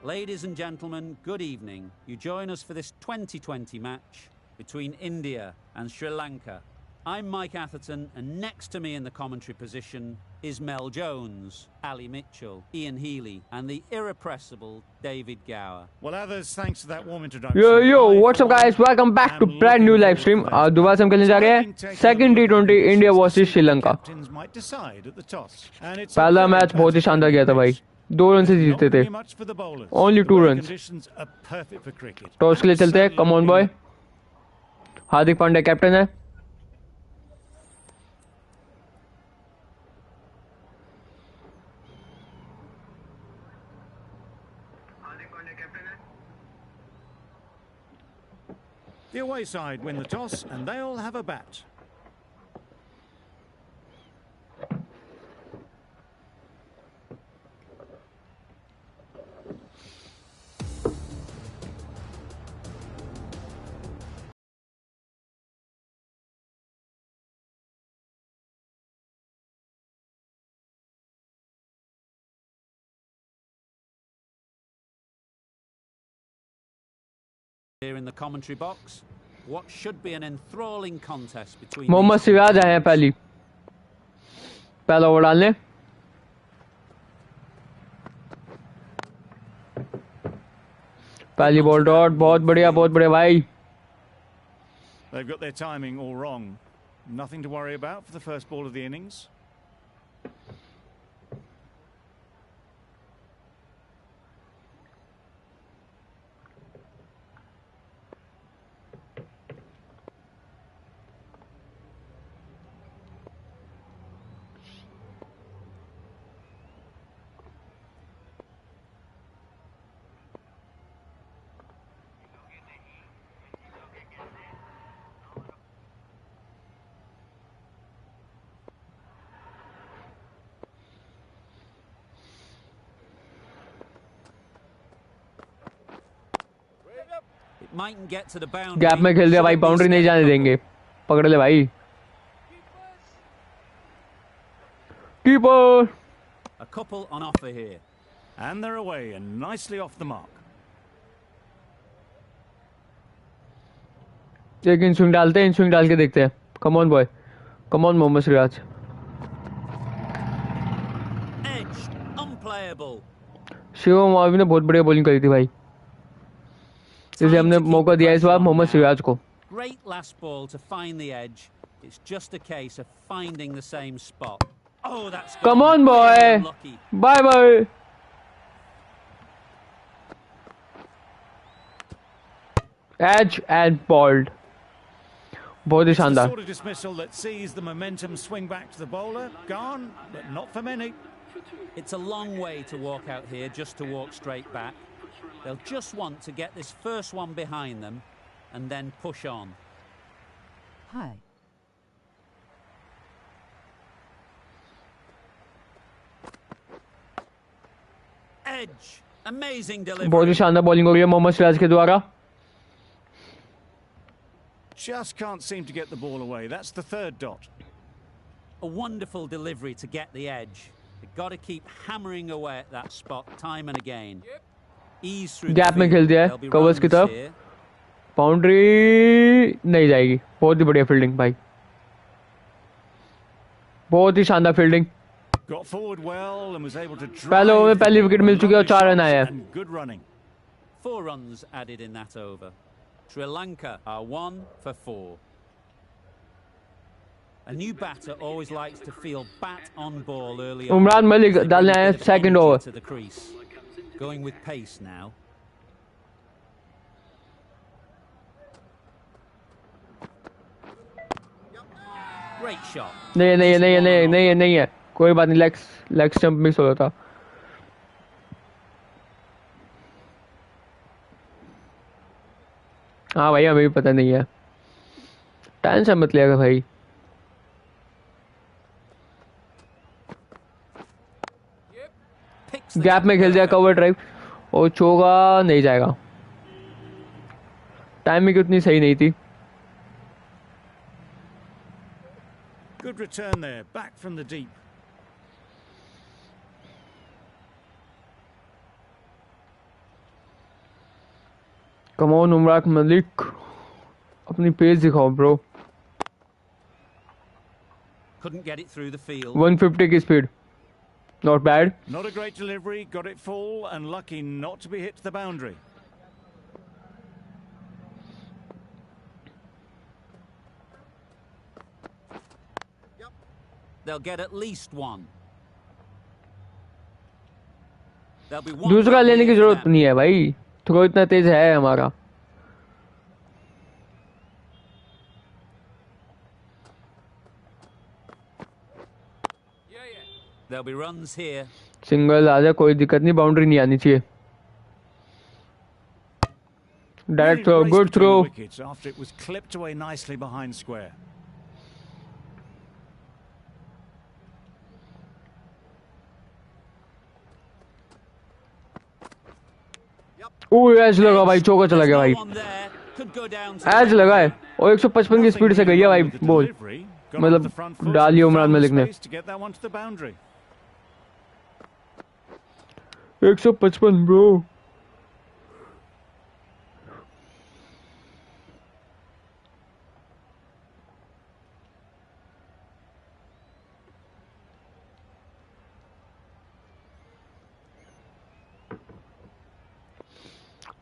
Ladies and gentlemen, good evening. You join us for this 2020 match between India and Sri Lanka. I'm Mike Atherton, and next to me in the commentary position is Mel Jones, Ali Mitchell, Ian Healy, and the irrepressible David Gower. Well, others, thanks for that warm introduction. Yo, what's up guys? Welcome back to brand new live stream. दोबारा से हम खेलने जा रहे हैं second T20 India versus Sri Lanka. पहला match बहुत ही शानदार गया था भाई. 2 रन से जीते थे. Only 2 runs. टॉस के लिए चलते हैं. Come on boy. Hardik Pandya captain है. The away side win the toss and they'll have a bat. Here in the commentary box, what should be an enthralling contest between Mohammed Siraj आए हैं पहला over डालने. पहली बॉल डॉट. बहुत बढ़िया भाई. They've got their timing all wrong. Nothing to worry about for the first ball of the innings. Gap में खेल दिया भाई. बाउंड्री नहीं जाने देंगे. पकड़ ले भाई. Keeper. A couple on offer here. And they're away and nicely off the mark. एक इन स्विंग डालते हैं. इन स्विंग डाल के देखते हैं. Come on boy. Come on Mohammed Siraj. Shivam अभी ने बहुत बढ़िया बॉलिंग करी थी भाई. इसे हमने मौका दिया इस बार मोहम्मद सिराज को. Great last ball to find the edge. It's just a case of finding the same spot. Oh, that's come on boy. Bye bye. Edge and balled. बहुत ही शानदार. Sort of dismissal that sees the momentum swing back to the bowler. Gone, but not for many. It's a long way to walk out here just to walk straight back. They'll just want to get this first one behind them and then push on. Hi. Edge. Amazing delivery. बहुत ही शानदार bowling हो रही है मोहम्मद सिराज के द्वारा. Just can't seem to get the ball away. That's the third dot. A wonderful delivery to get the edge. They've got to keep hammering away at that spot time and again. Gap में खेल दिया है covers की तरफ. Boundary नहीं जाएगी. बहुत ही बढ़िया फील्डिंग भाई. बहुत ही शानदार फील्डिंग. पहले ओवर में पहली विकेट मिल चुकी है और 4 रन आए हैं. 4 runs added in that over. Sri Lanka are 1 for 4. A new batter always likes to feel bat on ball early on. Umran Malik डालने आए second over. Going with pace now. Great shot. नहीं है. कोई बात नहीं. लेग स्टंप मिस हो रहा था. हाँ भाई हमें भी पता नहीं है. टेंशन मत लिया भाई. गैप में खेल दिया कवर ड्राइव और चौका नहीं जाएगा. टाइमिंग उतनी सही नहीं थी. Good return there, back from the deep. Come on, Umrak Malik. अपनी पेस दिखाओ bro. Couldn't get it through the field. 150 की speed. Not bad. Not a great delivery, got it full and lucky not to be hit to the boundary. They'll get at least one. There'll be one. दूसरा लेने की जरूरत नहीं है भाई, throw इतना तेज है हमारा. There'll be runs here. Single आ जाए, कोई दिक्कत नहीं, बाउंड्री नहीं आनी चाहिए. Direct throw, good throw. After it was clipped away nicely behind square. Edge लगा भाई, चौका चला गया भाई. एज लगा है और 155 की स्पीड से गई है भाई बॉल. मतलब डाली उमरान मलिक ने. 155 ब्रो.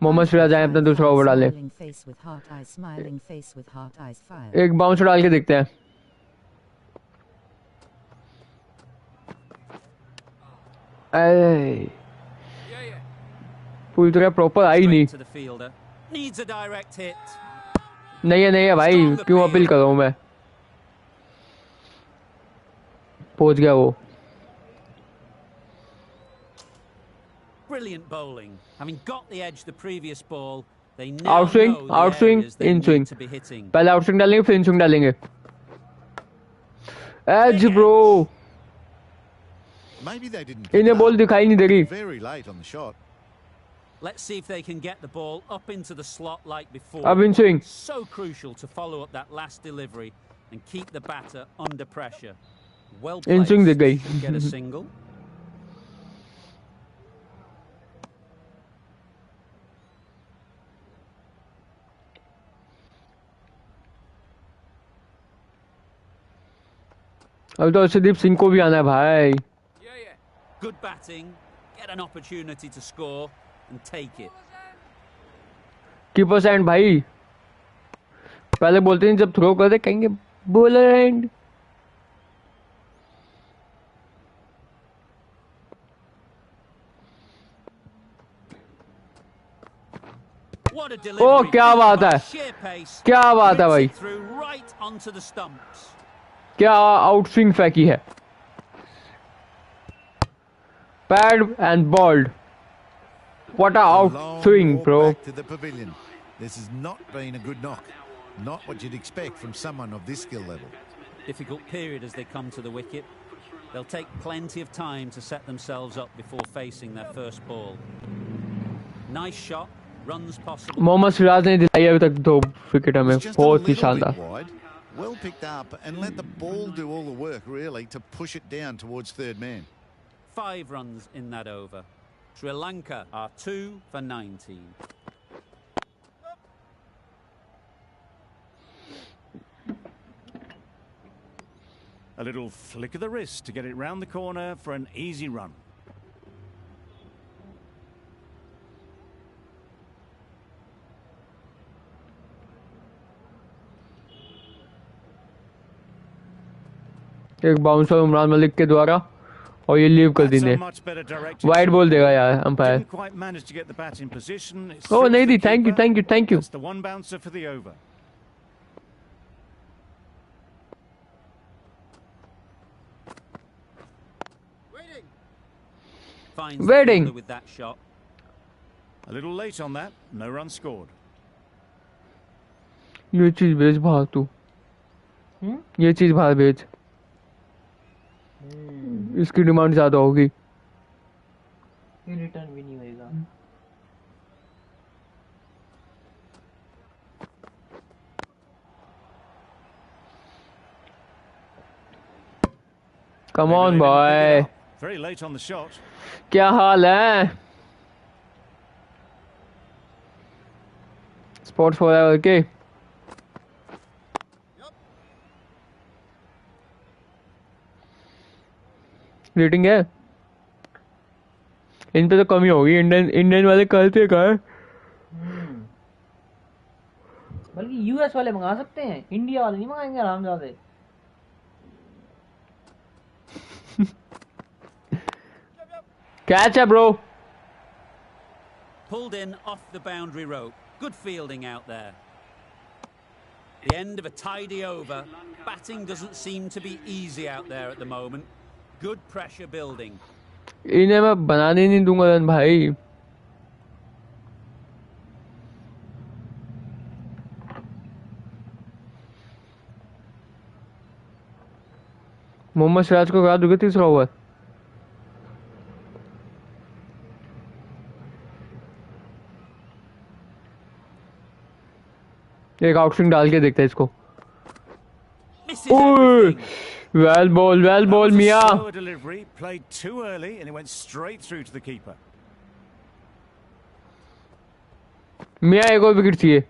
मोहम्मद सिराज आए अपना दूसरा ओवर डाले. एक बाउंस डाल के देखते हैं. पूरी तरह प्रॉपर आई नहीं. नहीं है भाई, क्यों अपील कर रहा हूं मैं. पहुंच गया वो. Brilliant bowling. Having got the edge the previous ball, they now outswing, know the outswing, areas they in swing. need to be hitting. पहले आउटस्विंग डालेंगे फिर इन स्विंग डालेंगे. Edge bro. इन्हें बॉल दिखाई नहीं दे रही. Let's see if they can get the ball up into the slot like before. अब in swing. So crucial to follow up that last delivery and keep the batter under pressure. Well in swing दिख गई. placed. Get a single. अब तो अर्शदीप सिंह को भी आना है भाई. Good batting, get an opportunity to score and take it. Keeper and भाई. पहले बोलते हैं जब थ्रो करते कहेंगे बॉलर एंड. ओ क्या बात है, क्या बात है भाई, क्या आउटस्विंग फेंकी है. Pad and bowled. What a outswing, bro. To the pavilion. This has not been a good knock. Not what you'd expect from someone of this skill level. Difficult period as they come to the wicket. They'll take plenty of time to set themselves up before facing their first ball. Nice shot, runs possible. Mohammed Siraj ने दिलाई अभी तक 2 wicket हमें, बहुत ही शानदार. Well picked up and let the ball do all the work really to push it down towards third man. 5 runs in that over. Sri Lanka are 2 for 19. A little flick of the wrist to get it round the corner for an easy run. एक bouncer Umran Malik के द्वारा और ये leave कर देंगे. Wide ball देगा यार umpire. Oh नहीं दी. Thank you thank you thank you. Waiting with that shot. A little late on that, no run scored. ये चीज भेज बाहर तू. ये चीज बाहर भेज. इसकी डिमांड ज्यादा होगी. ये रिटर्न भी नहीं होएगा. Come on boy. Very late on the shot. क्या हाल है. Spot forever, okay? रेटिंग है इन पे तो कमी होगी इंडियन वाले कल से कहा है बल्कि यूएस वाले मंगा सकते हैं इंडिया वाले नहीं मंगाएंगे आरामजादे कैच है bro Pulled in off the boundary rope. Good fielding out there. The end of a tidy over. Batting doesn't seem to be easy out there at the moment. Good pressure building. इन्हें मैं बनाने नहीं दूंगा run भाई मोहम्मद सिराज को कहा दूंगा तीसरा ओवर एक आउटस्विंग डाल के देखते हैं इसको Well ball, Mia. Slower delivery, played too early, and it went straight through to the keeper. Mia एक और विकेट चाहिए.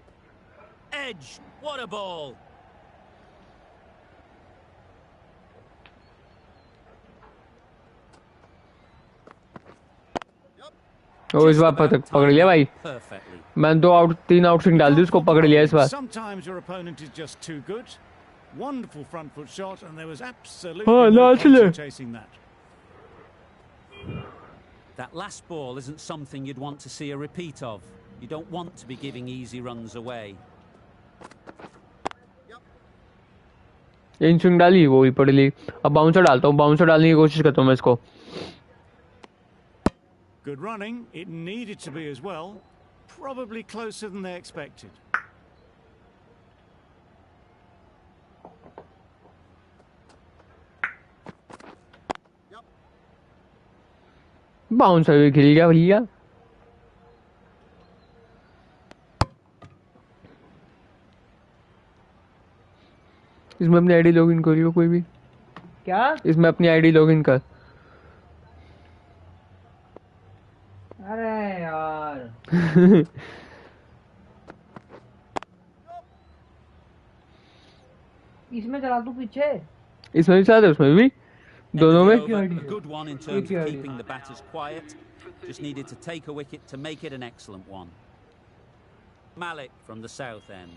Edge, what a ball! ओ इस बार पकड़ लिया भाई. मैंने 3 आउटस्विंग डाल दी उसको पकड़ लिया इस बार. Sometimes your opponent is just too good. Wonderful front foot shot, and there was absolutely no point chasing that. That last ball isn't something you'd want to see a repeat of. You don't want to be giving easy runs away. In swing डाली वो ही पड़ ली. अब bouncer डालता हूँ. Bouncer डालने की कोशिश करता हूँ मैं इसको. Good running. It needed to be as well. Probably closer than they expected. Bouncer भी खिल गया भैया. इसमें अपनी आईडी लॉगिन करियो कोई भी. क्या? इसमें अपनी आईडी लॉगिन कर. अरे यार. इसमें चला तू पीछे. इसमें भी चला दे उसमें भी. दोनों में. A good one in terms of keeping the batters quiet. Just needed to take a wicket to make it an excellent one. Malik from the south end.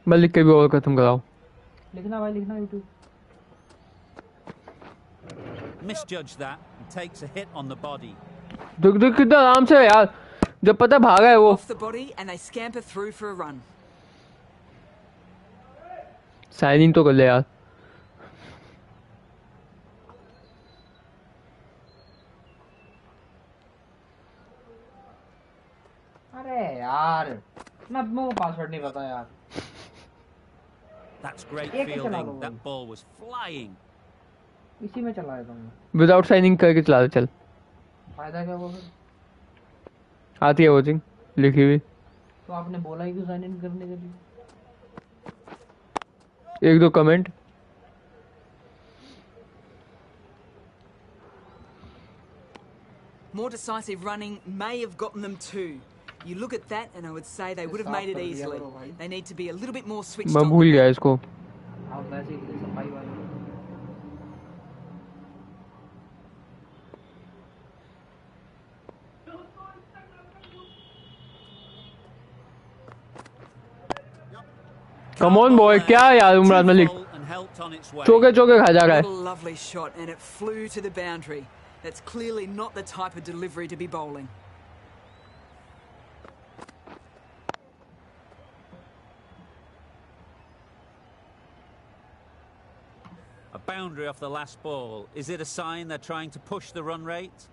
Malik के भी ओवर खत्म कराओ. लिखना भाई लिखना YouTube. Misjudged that and takes a hit on the body. देख कितना आराम से यार. जब पता भागा है वो. Off the body and they scamper through for a run. Signing तो कर ले यार. अरे यार मैं अपनों को पासवर्ड नहीं पता यार. That's great fielding. That ball was flying. इसी में चला देता हूँ. विदाउट साइनिंग करके चला दे चल. फायदा क्या वो? आती है वॉचिंग लिखी हुई. तो आपने बोला ही क्यों साइन इन करने के लिए? 1-2 comment. More decisive running may have gotten them too. You look at that and I would say they would have made it easily. They need to be a little bit more switched मैं on. भूल गया इसको. आप वैसे ही सफाई वाले. Come on boy, क्या यार उमरान मलिक. चौके खा जा रहा है. What a lovely shot and it flew to the boundary. That's clearly not the type of delivery to be bowling. A boundary off the last ball. Is it a sign they're trying to push the run rate?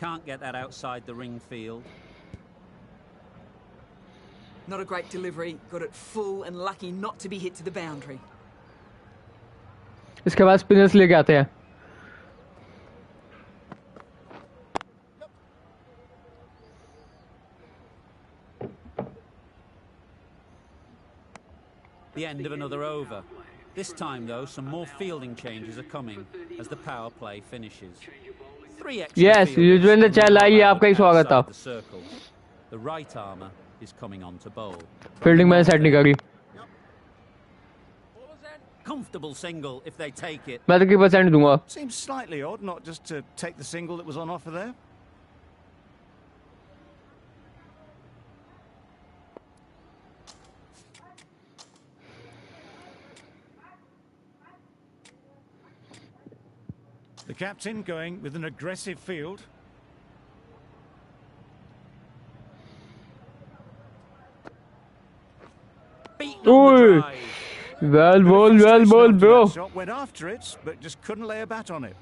Can't get that outside the ring field. Not a great delivery. Got it full and lucky not to be hit to the boundary. इसके बाद spinners लेके आते हैं. The end of another over. This time, though, some more fielding changes are coming as the power play finishes. 3 extra Yes, Yuzvendra Chahal आइए, आपका ही स्वागत था. the circle. The right armour is coming on to bowl. Fielding मैंने set नहीं करी. Comfortable single if they take it. मैं तो keeper set दूंगा. Seems slightly odd not just to take the single that was on offer there. The captain going with an aggressive field. Ooh. Well ball, bro. Shot went after it, but just couldn't lay a bat on it.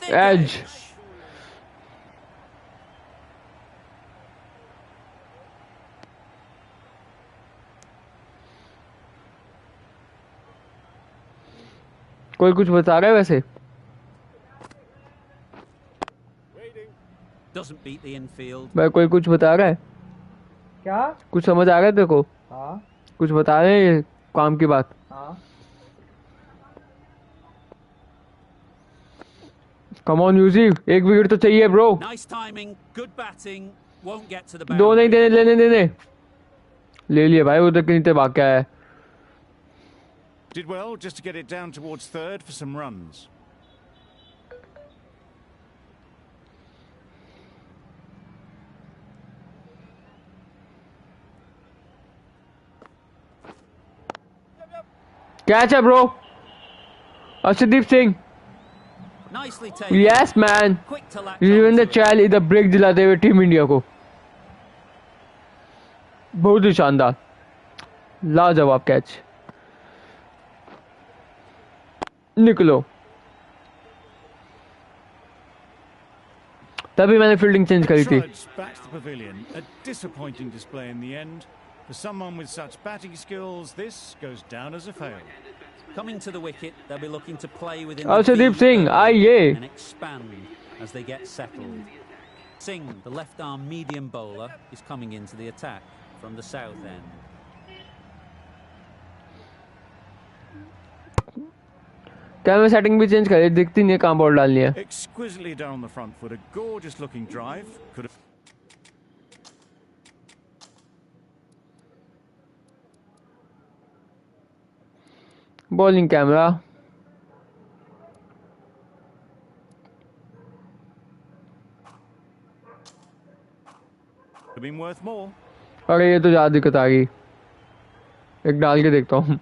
Edge. कोई कुछ बता रहा है वैसे? Doesn't beat the infield. भाई कोई कुछ बता रहा है? क्या? कुछ समझ आ रहा है तेरे को? हाँ. कुछ बता रहे हैं काम की बात? हाँ. Come on यूजी, एक विकेट तो चाहिए bro. Nice timing, good batting, won't get to the boundary. दो नहीं देने, लेने. ले लिए भाई, वो तो कितने भाग के आया. Did well just to get it down towards third for some runs. Catch है bro. Arshdeep Singh. Nicely taken. Yes man. Quick to latch Yuzvendra onto it. Chahal इधर ब्रेक दिलाते हुए टीम इंडिया को. बहुत ही शानदार. लाजवाब कैच. निकलो. तभी मैंने फील्डिंग चेंज करी थी. Back to the pavilion. A disappointing display in the end. For someone with such batting skills, this goes down as a fail. Coming to the wicket, they'll be looking to play within Arshdeep the Singh, आइए. and expand as they get settled. Singh, the left-arm medium bowler, is coming into the attack from the south end. क्या मैं setting भी change करी? दिखती नहीं है कहाँ ball डालनी है. Exquisitely done on the front foot. A gorgeous looking drive. Could have. Bowling camera. Have been worth more. अरे ये तो ज्यादा दिक्कत आ गई. एक डाल के देखता हूँ.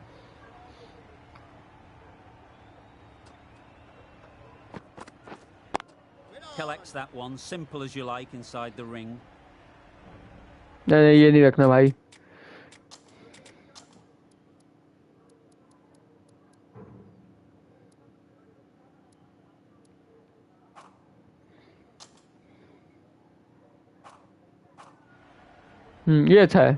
Collects that one, simple as you like, inside the ring. नहीं ये नहीं रखना भाई. ये अच्छा है.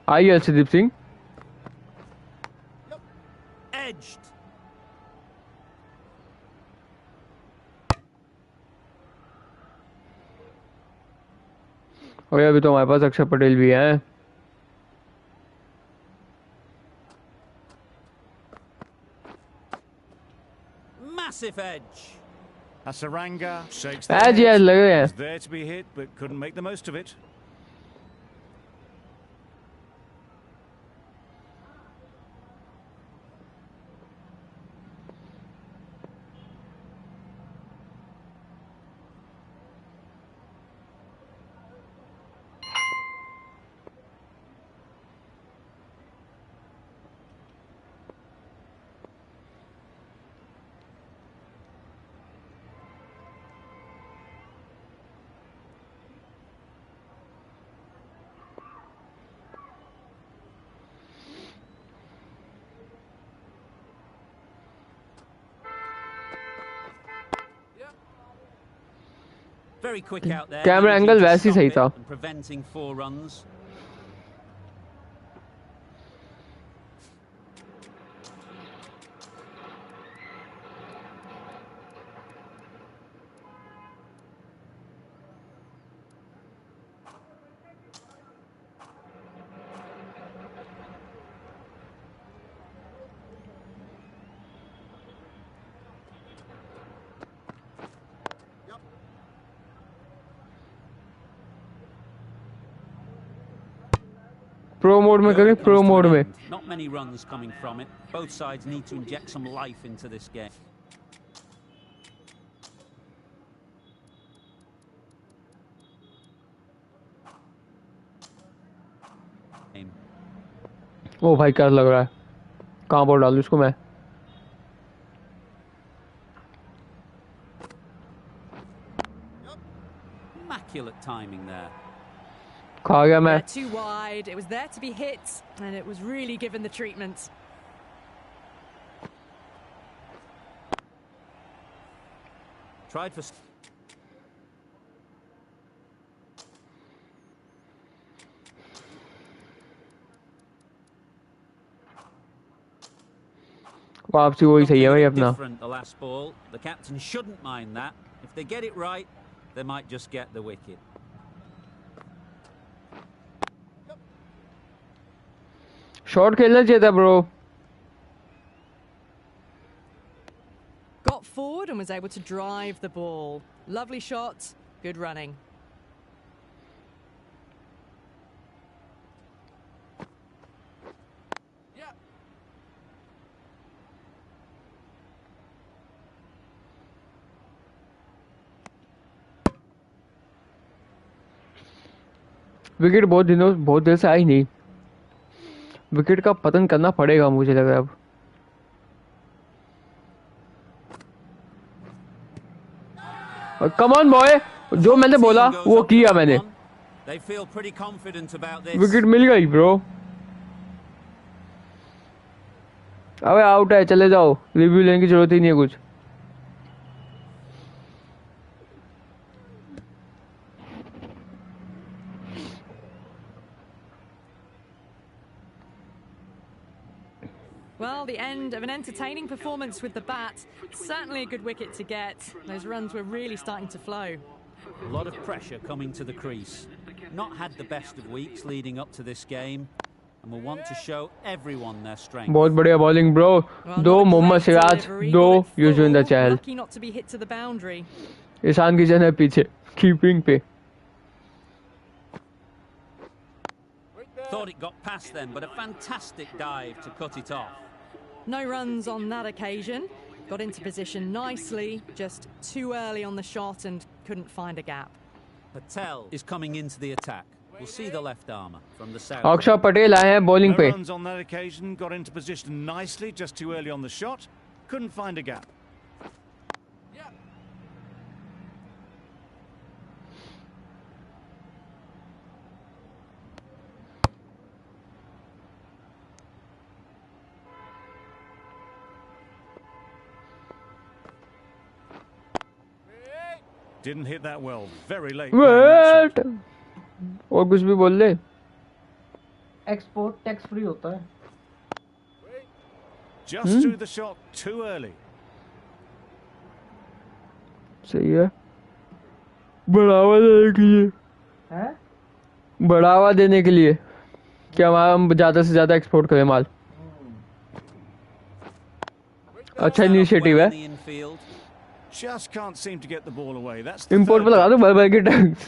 आइए अर्शदीप सिंह. Edged. और अभी तो हमारे पास अक्षर पटेल भी हैं. Massive edge. Hasaranga shakes Edge, yes, लग रहे हैं. Was there to be hit, but couldn't make the most of it. Very quick out there. Camera angle वैसे ही सही था. Preventing 4 runs. प्रो मोड में करें, प्रो मोड में. Not many runs coming from it. Both sides need to inject some life into this game. ओ भाई क्या लग रहा है, कहाँ बॉल डालूं इसको मैं. Immaculate timing there. खा गया मैं. Too wide. It was there to be hit, and it was really given the treatment. Tried for. वापसी वही सही है भाई अपना. The last ball. The captain shouldn't mind that. If they get it right, they might just get the wicket. Shot खेलना चाहिए था bro. Got forward and was able to drive the ball. Lovely shot, good running. Wicket बहुत देर से आई नहीं. Wicket का पतन करना पड़ेगा मुझे लग रहा है अब. कम ऑन बॉय, जो मैंने बोला वो किया मैंने. विकेट मिल गई ब्रो. अबे आउट है, चले जाओ. रिव्यू लेने की जरूरत ही नहीं है कुछ. Well, the end of an entertaining performance with the bat. Certainly a good wicket to get. Those runs were really starting to flow. A lot of pressure coming to the crease. Not had the best of weeks leading up to this game, and will want to show everyone their strength. बहुत बढ़िया bowling bro. दो मोहम्मद सिराज, दो Yuzvendra Chahal. Lucky not to be hit to the boundary. Ishan Kishan है पीछे keeping पे. Thought it got past them, but a fantastic dive to cut it off. No runs on that occasion. Got into position nicely, just too early on the shot and couldn't find a gap. Patel is coming into the attack. We'll see the left armour from the south. अक्षर पटेल आए हैं bowling पे. No runs on that occasion. Got into position nicely, just too early on the shot. Couldn't find a gap. Didn't hit that well. Very late. Wait. और कुछ भी बोल ले. Export tax free होता है. Just threw the shot too early. सही है. बढ़ावा देने के लिए. हैं? बढ़ावा देने के लिए क्या हम ज्यादा से ज्यादा एक्सपोर्ट करें माल. अच्छा इनिशिएटिव है. Just can't seem to get the ball away. That's import पे लगा दो भर के टैक्स.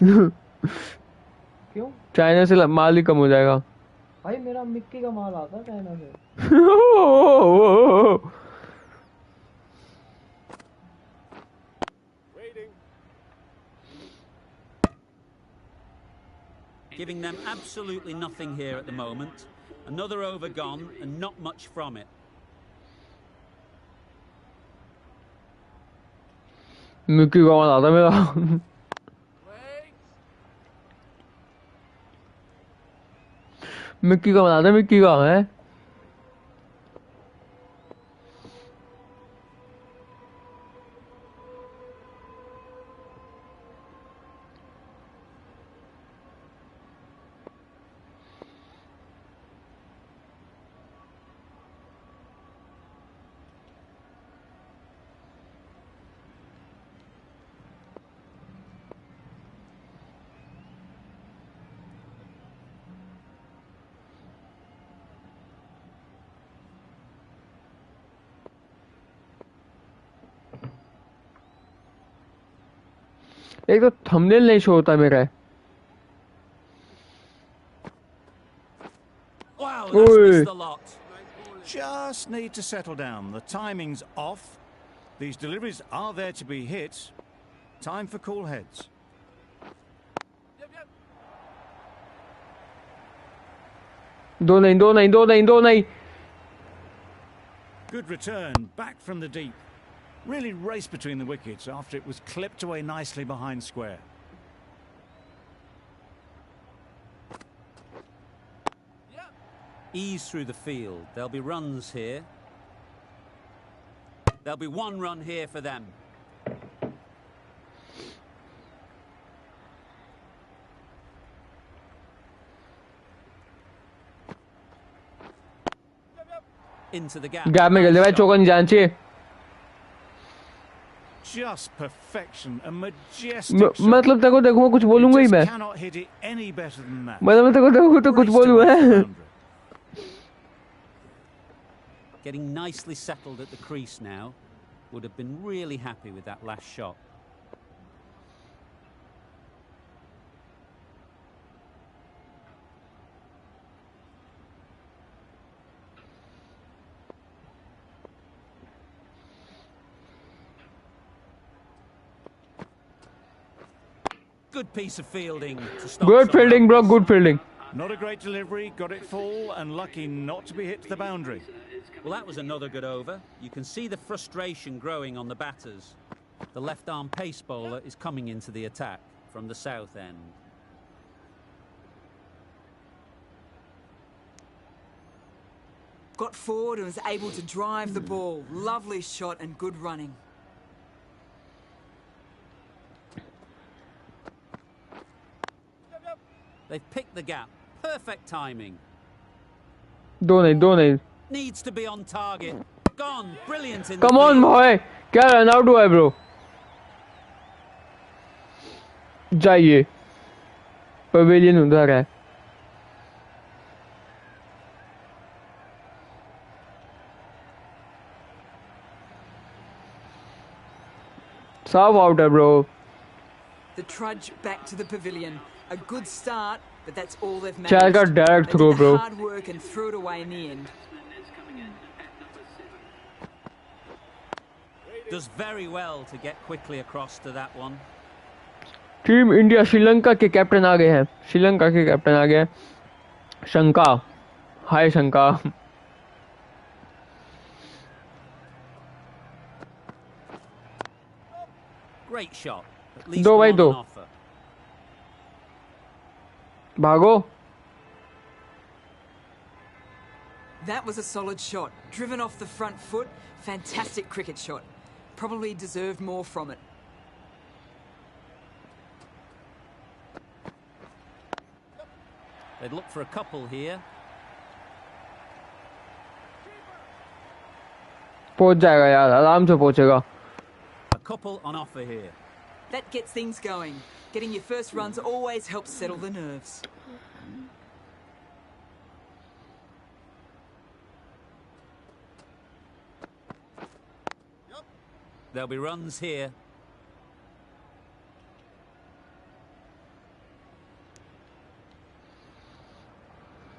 क्यों? चाइना से माल ही कम हो जाएगा. भाई मेरा मिक्की का माल आता है चाइना से. Giving them absolutely nothing here at the moment. Another over gone and not much from it. Mickey का माल आता मेरा. मिक्की का माल आता. मिक्की का है. एक तो थंबनेल नहीं शो होता मेरा. Wow, that's missed the lot. Just need to settle down. The timing's off. These deliveries are there to be hit. Time for cool heads. दो नहीं. Good return, back from the deep. Really raced between the wickets after it was clipped away nicely behind square. Ease through the field. There'll be runs here. There'll be one run here for them. Into the gap. Gap में खेलते भाई, चौका नहीं जाना चाहिए. Just perfection, a majestic shot. मतलब तेरे को देखो मैं कुछ बोलूंगा ही मैं. Cannot hit it any better than that. मतलब तेरे को देखो तो कुछ बोलूंगा. Getting nicely settled at the crease now. Would have been really happy with that last shot. Good piece of fielding to stop. Good fielding, bro. Good fielding. Not a great delivery, got it full and lucky not to be hit to the boundary. Well, that was another good over. You can see the frustration growing on the batters. The left-arm pace bowler is coming into the attack from the south end. Got forward and was able to drive the ball. Lovely shot and good running. They've picked the gap. Perfect timing. दो नहीं. Needs to be on target. Gone. Brilliant in Come on, boy. क्या run out हुआ है bro? जाइए. Pavilion उधर है. साफ out है bro. The trudge back to the pavilion. A good start, but that's all they've managed. Chad got direct throw, bro. They did the hard work and threw it away in the end. Does very well to get quickly across to that one. Team India Sri Lanka के captain आ गए हैं. श्रीलंका के captain आ गए हैं. शंका. हाय शंका. Great shot. At least दो भाई one दो. on offer. भागो. That was a solid shot. Driven off the front foot. Fantastic cricket shot. Probably deserved more from it. They'd look for a couple here. पहुंच जाएगा यार, आराम से पहुंचेगा. A couple on offer here. That gets things going. Getting your first runs always helps settle the nerves. There'll be runs here.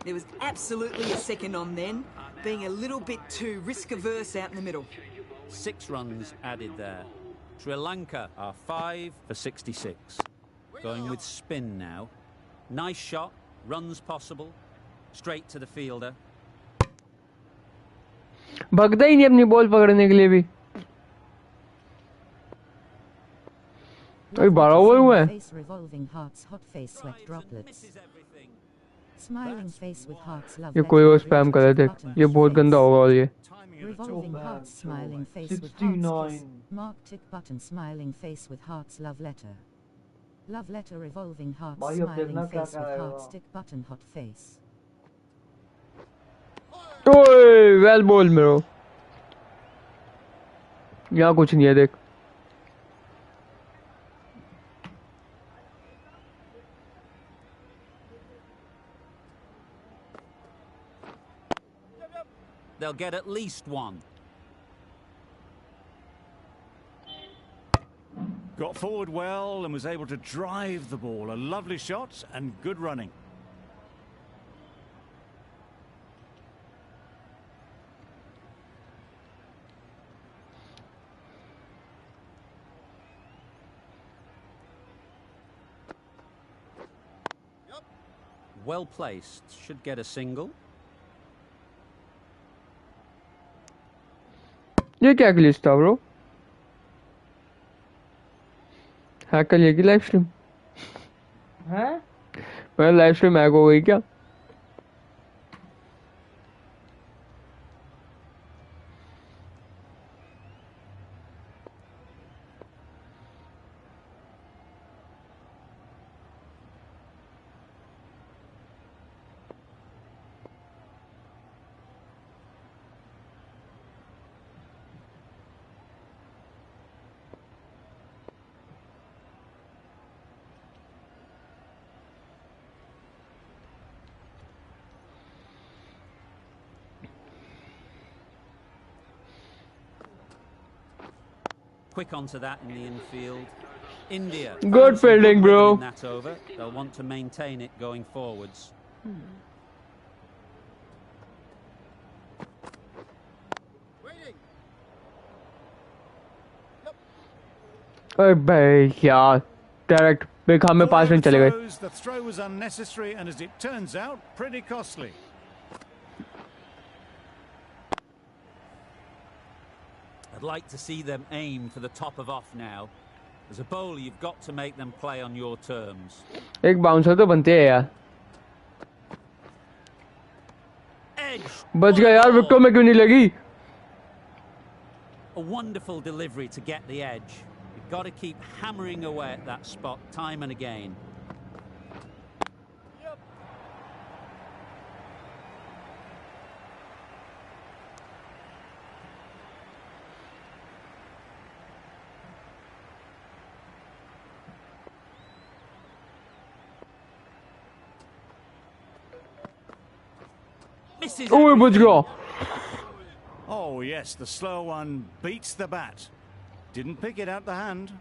There was absolutely a second on then, being a little bit too risk-averse out in the middle. 6 runs added there. Sri Lanka are 5 for 66. Going with spin now. Nice shot, runs possible. Straight to the fielder. भगदा ही नहीं अपनी ball पकड़ने के लिए भी. अरे 12 over हुए हैं. Revolving hearts, hot face, sweat droplets. Smiling face with hearts, love. ये कोई और स्पैम कर रहे थे. ये बहुत गंदा होगा और ये. Revolving hearts, smiling face with hearts. Kiss. Mark tick button, smiling face with hearts, love letter. Love letter, revolving hearts, smiling face with hearts, tick button, hot face. ओए वेल बॉल मेरो. यहाँ कुछ नहीं है देख. They'll get at least one. Got forward well and was able to drive the ball. A lovely shot and good running. Well placed. Should get a single. ये क्या glitch था ब्रो? हैक कर लिया कि लाइव स्ट्रीम? हैं? मैं live stream hack हो गई क्या? Quick onto that in the infield. India. Good fielding, bro. In that over. They'll want to maintain it going forwards. अरे भाई यार डायरेक्ट बेखा में 5 रन चले गए. The throw was unnecessary and as it turns out pretty costly. I'd like to see them aim for the top of off now. As a bowler, you've got to make them play on your terms. एक bouncer तो बनते हैं यार. बच गया यार. Wicket में क्यों नहीं लगी? A wonderful delivery to get the edge. You've got to keep hammering away at that spot time and again. ओए बच गया. Oh yes, the slow one beats the bat. Didn't pick it out the hand.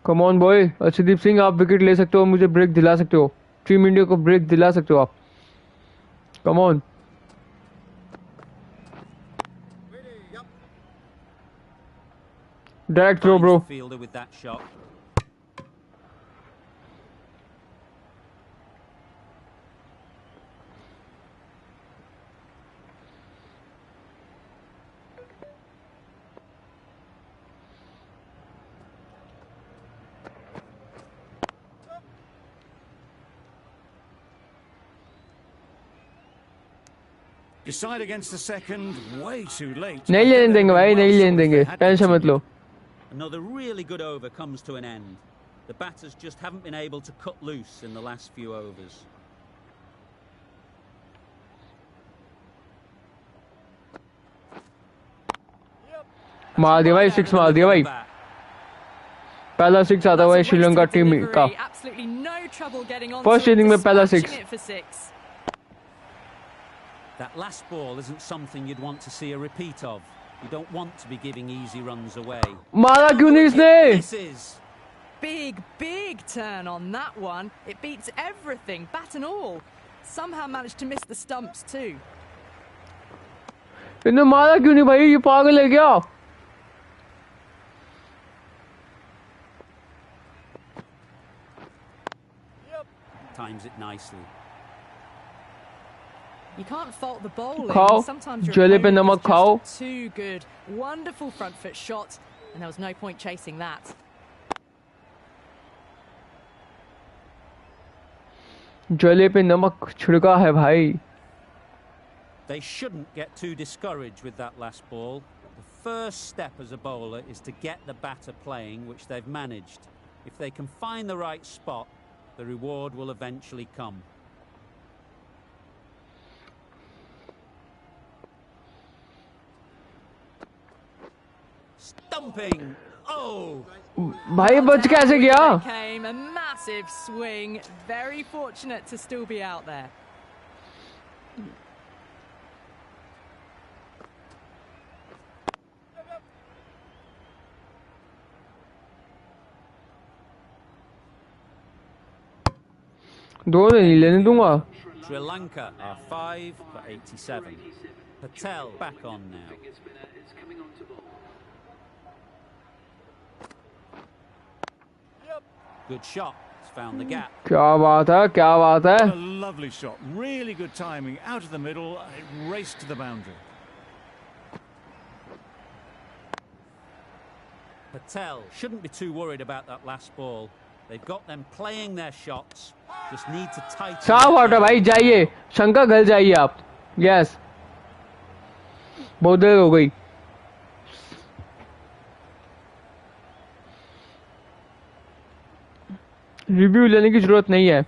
Come on boy. Arshdeep Singh आप wicket ले सकते हो. मुझे break दिला सकते हो. टीम इंडिया को ब्रेक दिला सकते हो आप. Come on. Direct throw bro. Fielder with that shot. Decide against the second, way too late. नहीं लेने देंगे भाई. नहीं लेने देंगे. टेंशन मत लो. Another really good over comes to an end. The batters just haven't been able to cut loose in the last few overs. मार दिया भाई. 6 मार दिया भाई. पहला 6 आता हुआ है श्रीलंका टीम का. फर्स्ट इनिंग में पहला 6. That last ball isn't something you'd want to see a repeat of. You don't want to be giving easy runs away. मारा क्यों नहीं इसने? This is big turn on that one. It beats everything, bat and all. Somehow managed to miss the stumps too. इन्हें मारा क्यों नहीं भाई? ये पागल है क्या? times it nicely. You can't fault the bowling. खाओ. Sometimes your जले पे opponent नमक is खाओ. just too good. Wonderful front foot shot, and there was no point chasing that. जले पे नमक छिड़का है भाई. They shouldn't get too discouraged with that last ball. The first step as a bowler is to get the batter playing, which they've managed. If they can find the right spot, the reward will eventually come. Thumping. Oh. भाई बच कैसे गया? Came a massive swing. Very fortunate to still be out there. दो नहीं लेने दूंगा. Sri Lanka are 5 for 87. Patel back on now. Good shot. It's found the gap. क्या बात है? क्या बात है? A lovely shot. Really good timing. Out of the middle. It raced to the boundary. Patel shouldn't be too worried about that last ball. They've got them playing their shots. Just need to tighten. साफ out है भाई, जाइए शंकर घर जाइए आप. Yes बहुत देर हो गई. रिव्यू लेने की जरूरत नहीं है.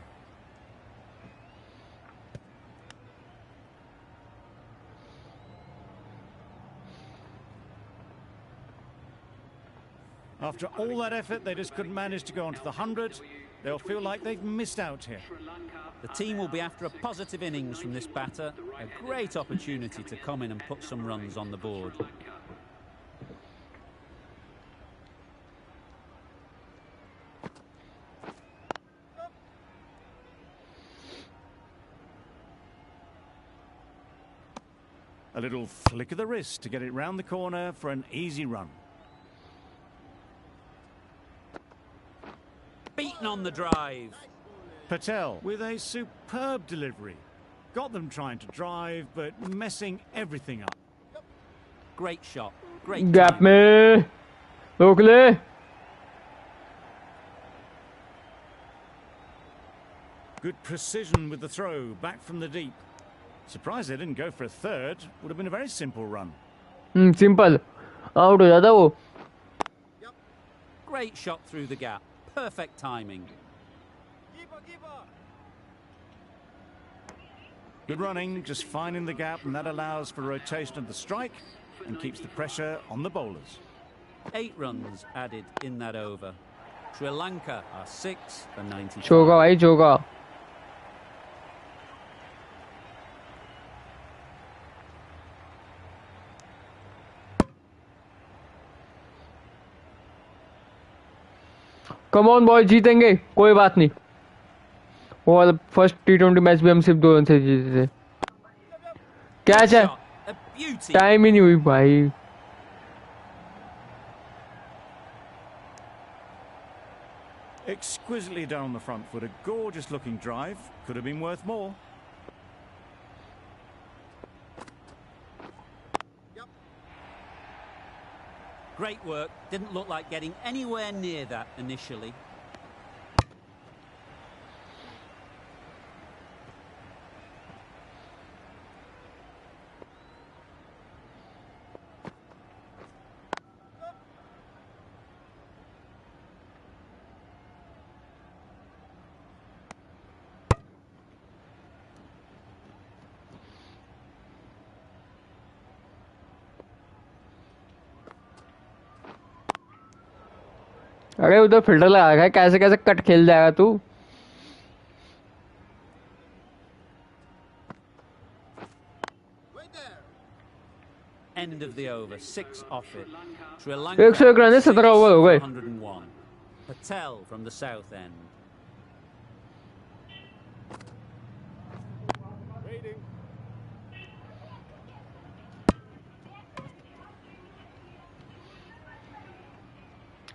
After all that effort, they just couldn't manage to go onto the 100. They'll feel like they've missed out here. The team will be after a positive innings from this batter. A great opportunity to come in and put some runs on the board. A little flick of the wrist to get it round the corner for an easy run. Beaten on the drive. Patel with a superb delivery. Got them trying to drive, but messing everything up. Great shot. Great gap timing. में रोक ले. Good precision with the throw back from the deep. Surprised they didn't go for a third. Would have been a very simple run. Simple out हो जाता वो. Great shot through the gap. Perfect timing. Good running, just finding the gap, and that allows for rotation of the strike and keeps the pressure on the bowlers. 8 runs added in that over. Sri Lanka are 6 for 95. चौका भाई चौका. कम on boy, जीतेंगे कोई बात नहीं. वो वाला first T20 match भी हम सिर्फ 2 रन से जीते थे. कैच है. A beauty. टाइम ही नहीं हुई भाई. Exquisitely done on the front foot. A gorgeous looking drive. Could have been worth more. Great work. Didn't look like getting anywhere near that initially. अरे उधर फिल्टर लगा रखा है, कैसे कैसे कट खेल जाएगा तू. End of the over. 6 off it. Sri Lanka 101 run है, 17 ओवर हो गए. 101. Patel from the south end.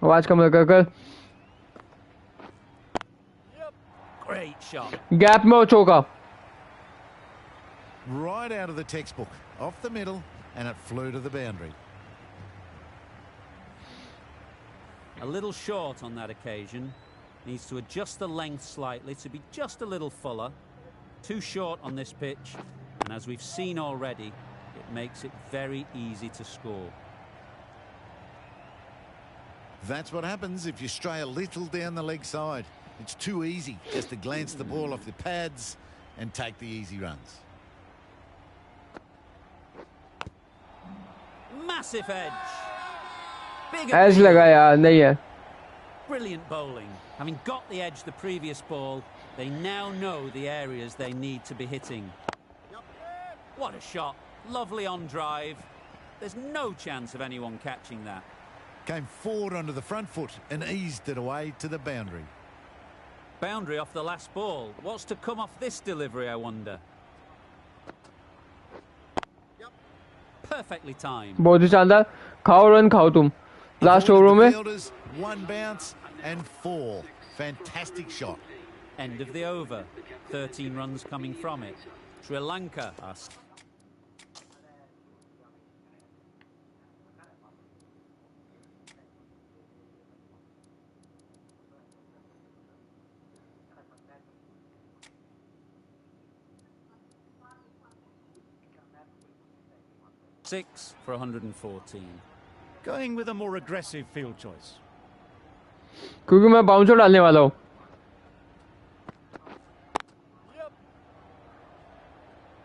आवाज कम लगा कर. Great shot. गैप में वो चौका. Right out of the textbook, off the middle, and it flew to the boundary. A little short on that occasion. Needs to adjust the length slightly to be just a little fuller. Too short on this pitch, and as we've seen already, it makes it very easy to score. That's what happens if you stray a little down the leg side. It's too easy just to glance the ball off the pads and take the easy runs. Massive edge. ऐसे लगा यार नहीं है. Brilliant bowling. Having got the edge the previous ball, they now know the areas they need to be hitting. What a shot. Lovely on drive. There's no chance of anyone catching that. Came forward onto the front foot and eased it away to the boundary. Boundary off the last ball. What's to come off this delivery, I wonder? Perfectly timed. बहुत ही शानदार. खाओ run खाओ तुम. Last over में. One bounce and 4. Fantastic shot. End of the over. 13 runs coming from it. Sri Lanka asked. Six for 114. Going with a more aggressive field choice. क्योंकि मैं bouncer डालने वाला हूँ.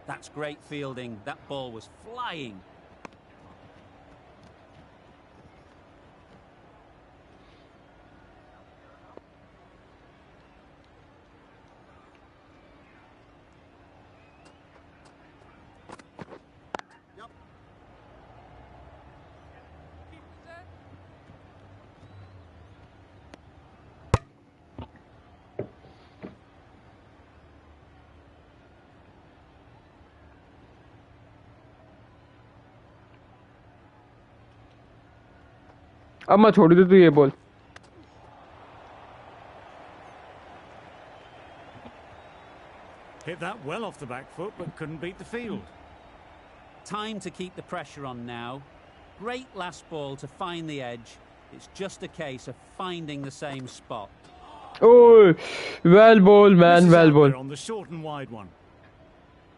That's great fielding. That ball was flying. अब मैं छोड़ दूँ तू ये ball. Hit that well off the back foot, but couldn't beat the field. Time to keep the pressure on now. Great last ball to find the edge. It's just a case of finding the same spot. Oh, well ball, man, well ball. On the short and wide one.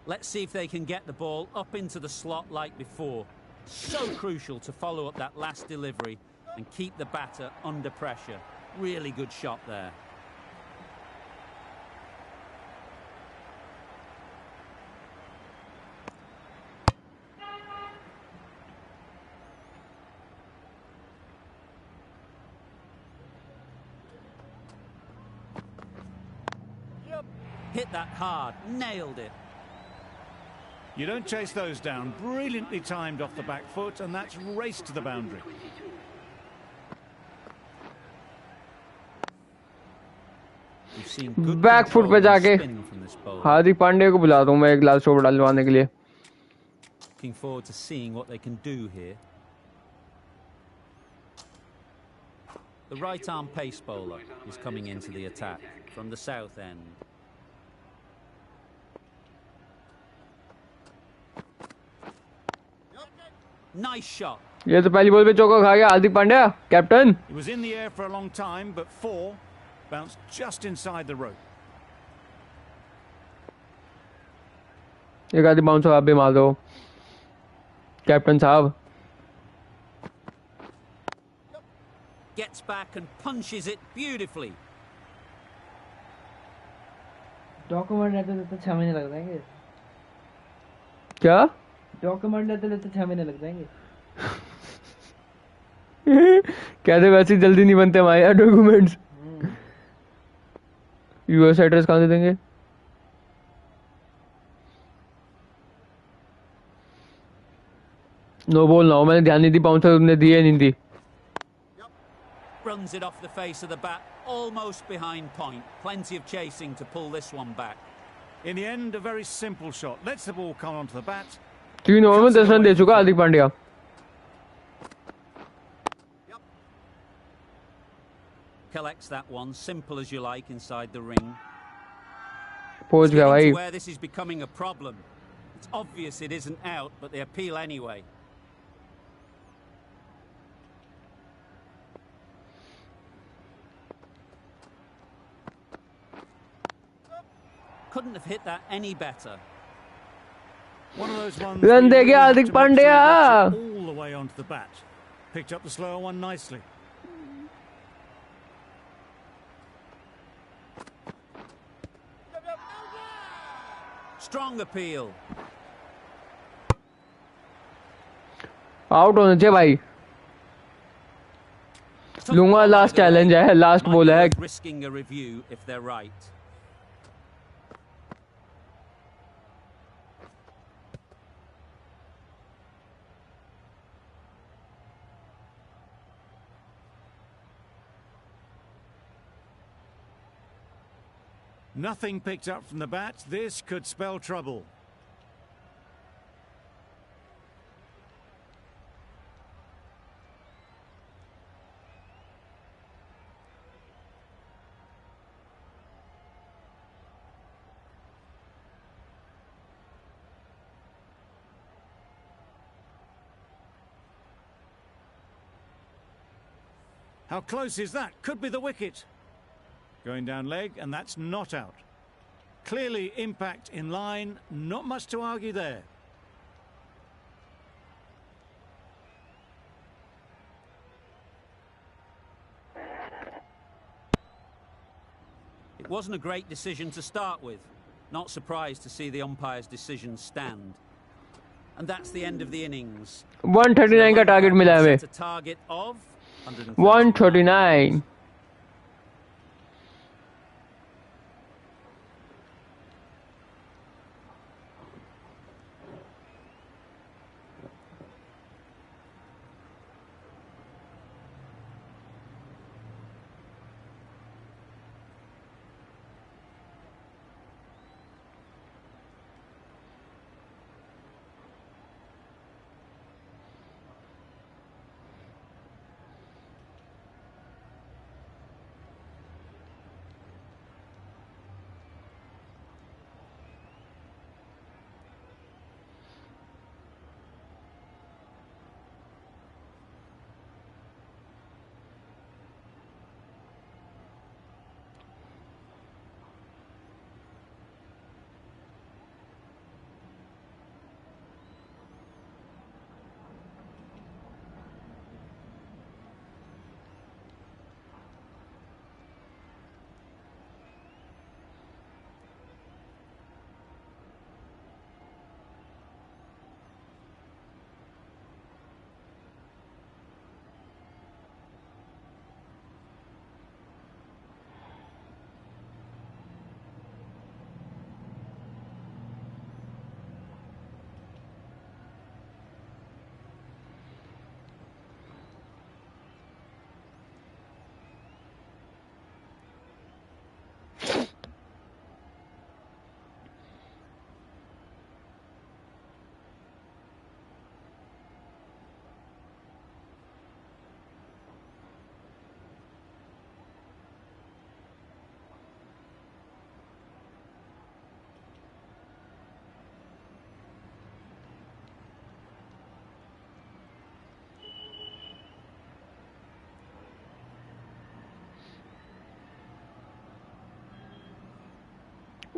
Let's see if they can get the ball up into the slot like before. So crucial to follow up that last delivery and keep the batter under pressure. Really good shot there. Hit that hard, nailed it. You don't chase those down. Brilliantly timed off the back foot, and that's raced to the boundary. Back foot पे जाके हार्दिक पांड्या को बुलाता हूँ मैं एक last over डलवाने के लिए. Looking forward to seeing what they can do here. The right arm pace bowler is coming into the attack from the south end. Nice shot. ये तो पहली बॉल पे चौका खा गया Hardik Pandya captain. He was in the air for a long time, but 4 bounced just inside the rope. एक आधी bounce आप भी मार दो कैप्टन साहब. Gets back and punches it beautifully. Document लेते 6 महीने लग जाएंगे. क्या? डॉक्यूमेंट लेते 6 महीने लग जाएंगे. कहते वैसे जल्दी नहीं बनते हमारे डॉक्यूमेंट्स. यूएस एड्रेस कहाँ से देंगे? नो बॉल ना हो. मैंने ध्यान नहीं दी बाउंसर तुमने दी है नहीं दी. Runs it off the face of the bat, almost behind point. Plenty of chasing to pull this one back. In the end, a very simple shot. Lets the ball come onto the bat. 3 over में 10 run दे चुका Hardik Pandya. Collects that one, simple as you like, inside the ring. पहुंच गया भाई. Where this is becoming a problem. It's obvious it isn't out, but they appeal anyway. Couldn't have hit that any better. One of those ones. Run दे गया Hardik Pandya. All the way onto the bat. Picked up the slower one nicely. Strong appeal. Out होने चाहिए भाई. लूंगा last challenge है last ball है risking a review if they're right. Nothing picked up from the bat. This could spell trouble. How close is that? Could be the wicket. Going down leg, and that's not out. Clearly impact in line, not much to argue there. It wasn't a great decision to start with. Not surprised to see the umpire's decision stand. And that's the end of the innings. 139 का target मिला है हमें. A target of 139.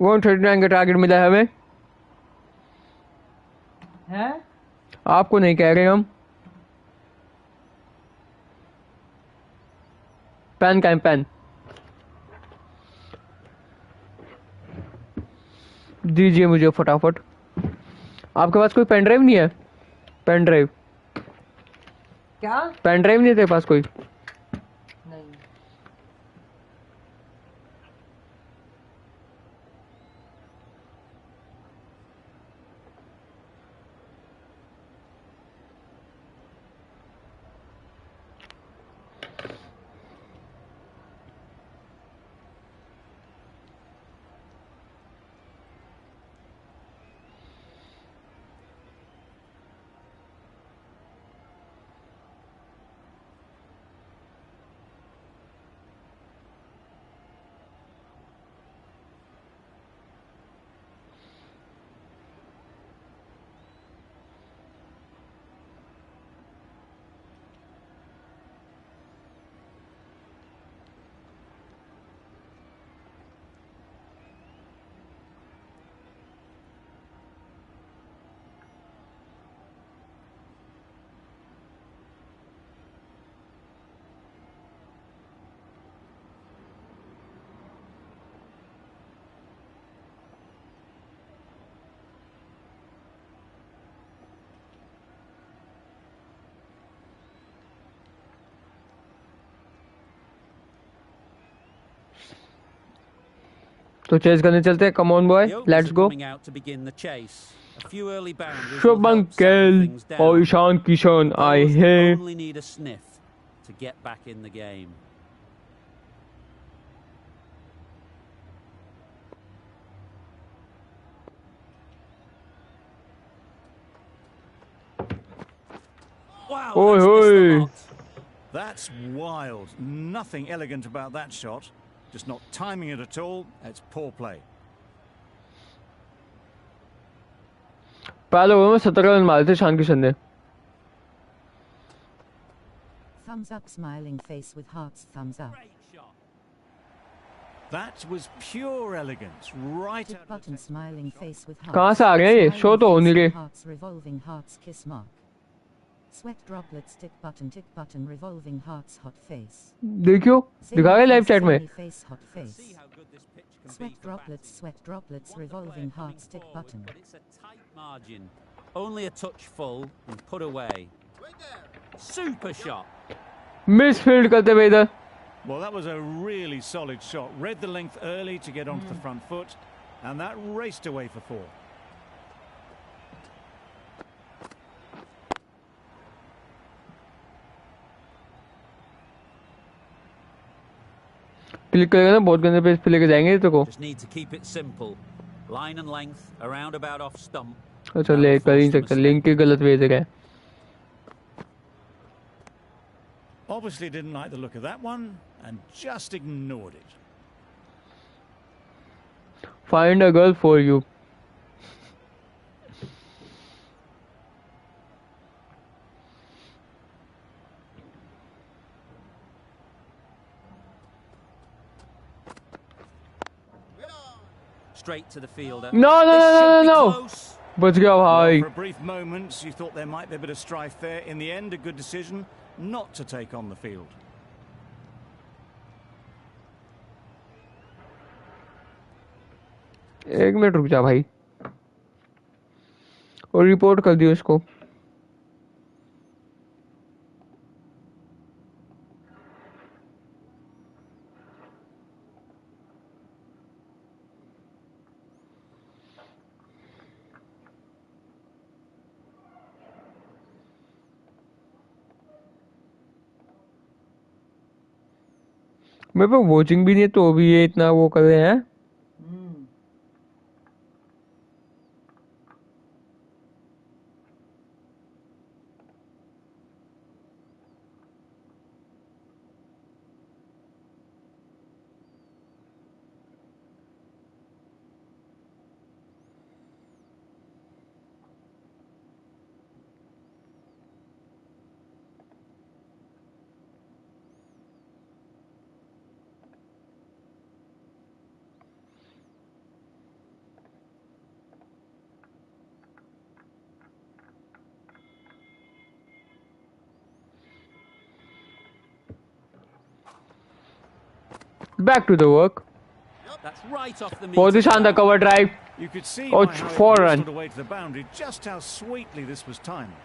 वो 139 का target मिला है हमें. हैं? आपको नहीं कह रहे हम. पेन का पेन दीजिए मुझे फटाफट. आपके पास कोई पेन ड्राइव नहीं है? पेन ड्राइव क्या? पेन ड्राइव नहीं है तेरे पास कोई? नहीं. तो चेस करने चलते हैं. Come on boy, let's go. Shubham केल और ईशान किशन आए हैं. Only need a sniff to get back in the game. Wow, Oi, that's missed the oi. lot. That's wild. Nothing elegant about that shot. Just not timing it at all. It's poor play. पहले over में 17 run मारे थे ईशान किशन ने. Thumbs up, smiling face with hearts. Thumbs up. Great shot. That was pure elegance. Right Tick out of button, the smiling face with hearts. कहाँ से आ रहे हैं ये? शो तो हो नहीं रहे. Hearts, revolving hearts, kiss mark. Sweat droplets, tick button, revolving hearts, hot face. देखियो दिखा रहे लाइव चैट में. Face, hot face. See how good this pitch can Sweat be for batting. droplets, Want the revolving player hearts, coming tick forward, button. but it's a tight margin. Only a touch full and put away. Super shot. Miss field करते हुए इधर. Well, that was a really solid shot. Read the length early to get onto the front foot, and that raced away for 4. Click करेगा ना बहुत गंदे page पे लेके जाएंगे तो को. Just need to keep it simple. Line and length, around about off stump. अच्छा ले कर ही नहीं सकते. लिंक की गलत भेज रहा है. Obviously didn't like the look of that one and just ignored it. Find a girl for you. Straight to the fielder. No, no, This no, should no, be no. close. बच गया Well, भाई. for a brief moment, you thought there might be a bit of strife there. In the end, a good decision not to take on the field. एक minute रुक जा भाई. और report कर दियो इसको. मेरे पे वॉचिंग भी नहीं है तो भी ये इतना वो कर रहे हैं. Back to the work. That's right off the बहुत ही meter. शानदार cover drive. You could see Oh, by how it 4 run. whistled away to the boundary just how sweetly this was timed.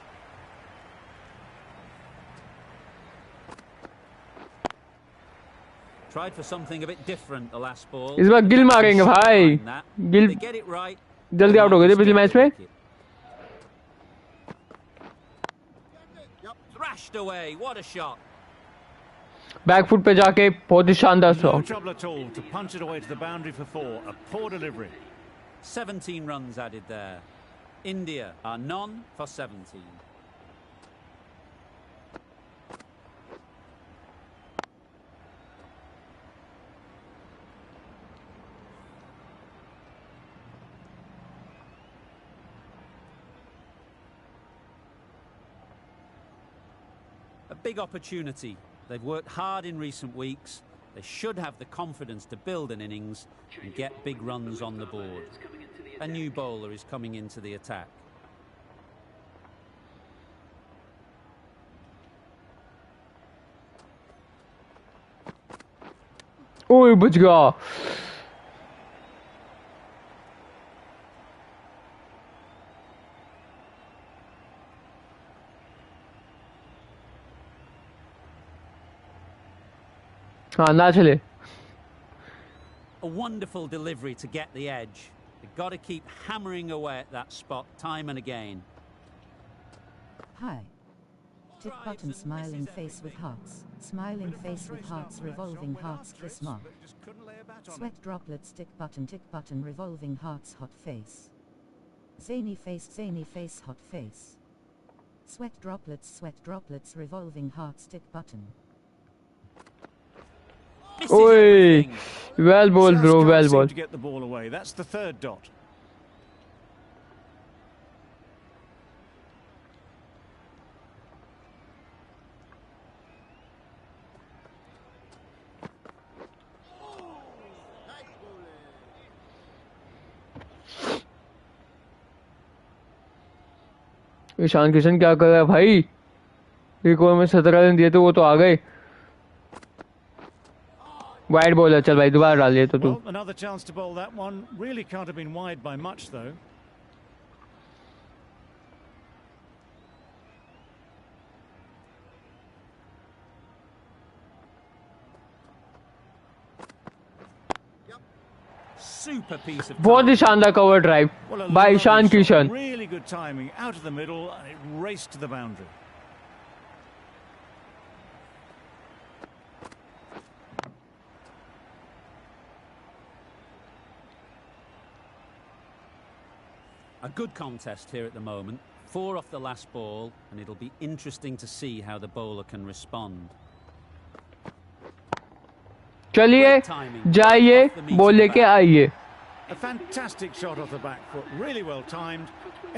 Tried for something a bit different the last ball. इस बार गिल मारेंगे भाई. Gill They get it right. जल्दी out हो गए थे पिछले match में. Thrashed away. What a shot. Back foot पे जाके बहुत ही शानदार No shot. trouble at all to punch it away to the boundary for 4. A poor delivery. 17 runs added there. India are none for 17. A big opportunity. They've worked hard in recent weeks. They should have the confidence to build an innings and get big runs on the board. A new bowler is coming into the attack. ओए बच गया. हाँ ना चले. A wonderful delivery to get the edge. They've got to keep hammering away at that spot time and again. Hi. Tick button smiling face with hearts. Smiling face with hearts revolving hearts kiss mark. Sweat droplets tick button revolving hearts hot face. Zany face hot face. Sweat droplets revolving hearts tick button. Oi! Well bowled, bro, well Just bowled. to get the ball away. That's the third dot. Ishan Kishan क्या कर रहा है भाई? एक over में 17 run दिए थे, वो तो आ गए. वाइड बॉल है, चल भाई दोबारा डाल दिए तो तू. Well, another chance to bowl that one. Really can't have been wide by much though. Super piece of बहुत ही शानदार cover drive Well, a by lovely Ishan shot. Kishan. Really good timing, out of the middle, and it raced to the boundary. A good contest here at the moment. 4 off the last ball, and it'll be interesting to see how the bowler can respond. चलिए जाइए ball लेके आइए. A fantastic shot off the back foot, really well timed.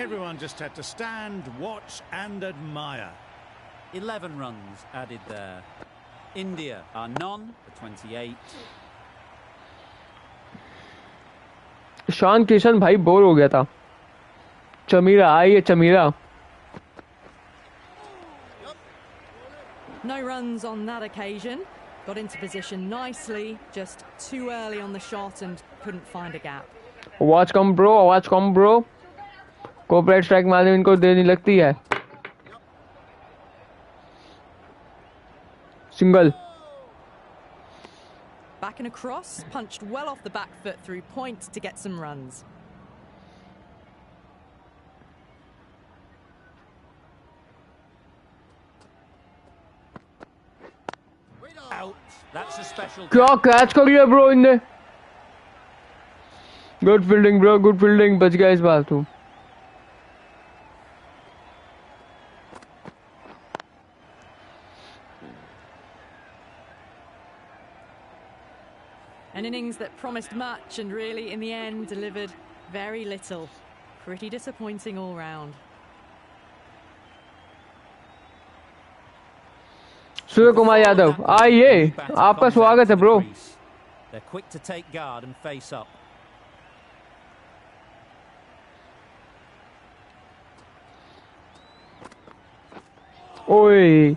Everyone just had to stand, watch and admire. 11 runs added there. India are none for 28. Ishan Kishan भाई bore हो गया था. चमीरा आइए Chameera. No runs on that occasion. Got into position nicely, just too early on the shot and couldn't find a gap. आवाज कम bro. Cooperate strike मारने इनको देनी लगती है. Single. Back and across, punched well off the back foot through point to get some runs. Out. That's a special. क्या catch कर लिया bro इनने. Good fielding bro, good fielding. बच गया इस बार तू. An innings that promised much and really in the end delivered very little. Pretty disappointing all round. Surya Kumar Yadav आइए, आपका स्वागत है bro. They're quick to take guard and face up. ओए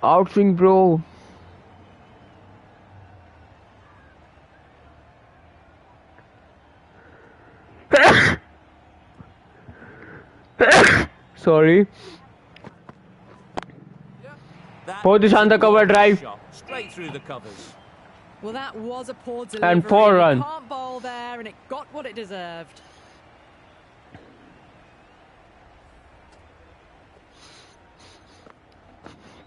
out swing bro. Sorry. बहुत ही शानदार cover drive. Straight through the covers. Well, that was a poor delivery. And 4 run. You can't bowl there, and it got what it deserved.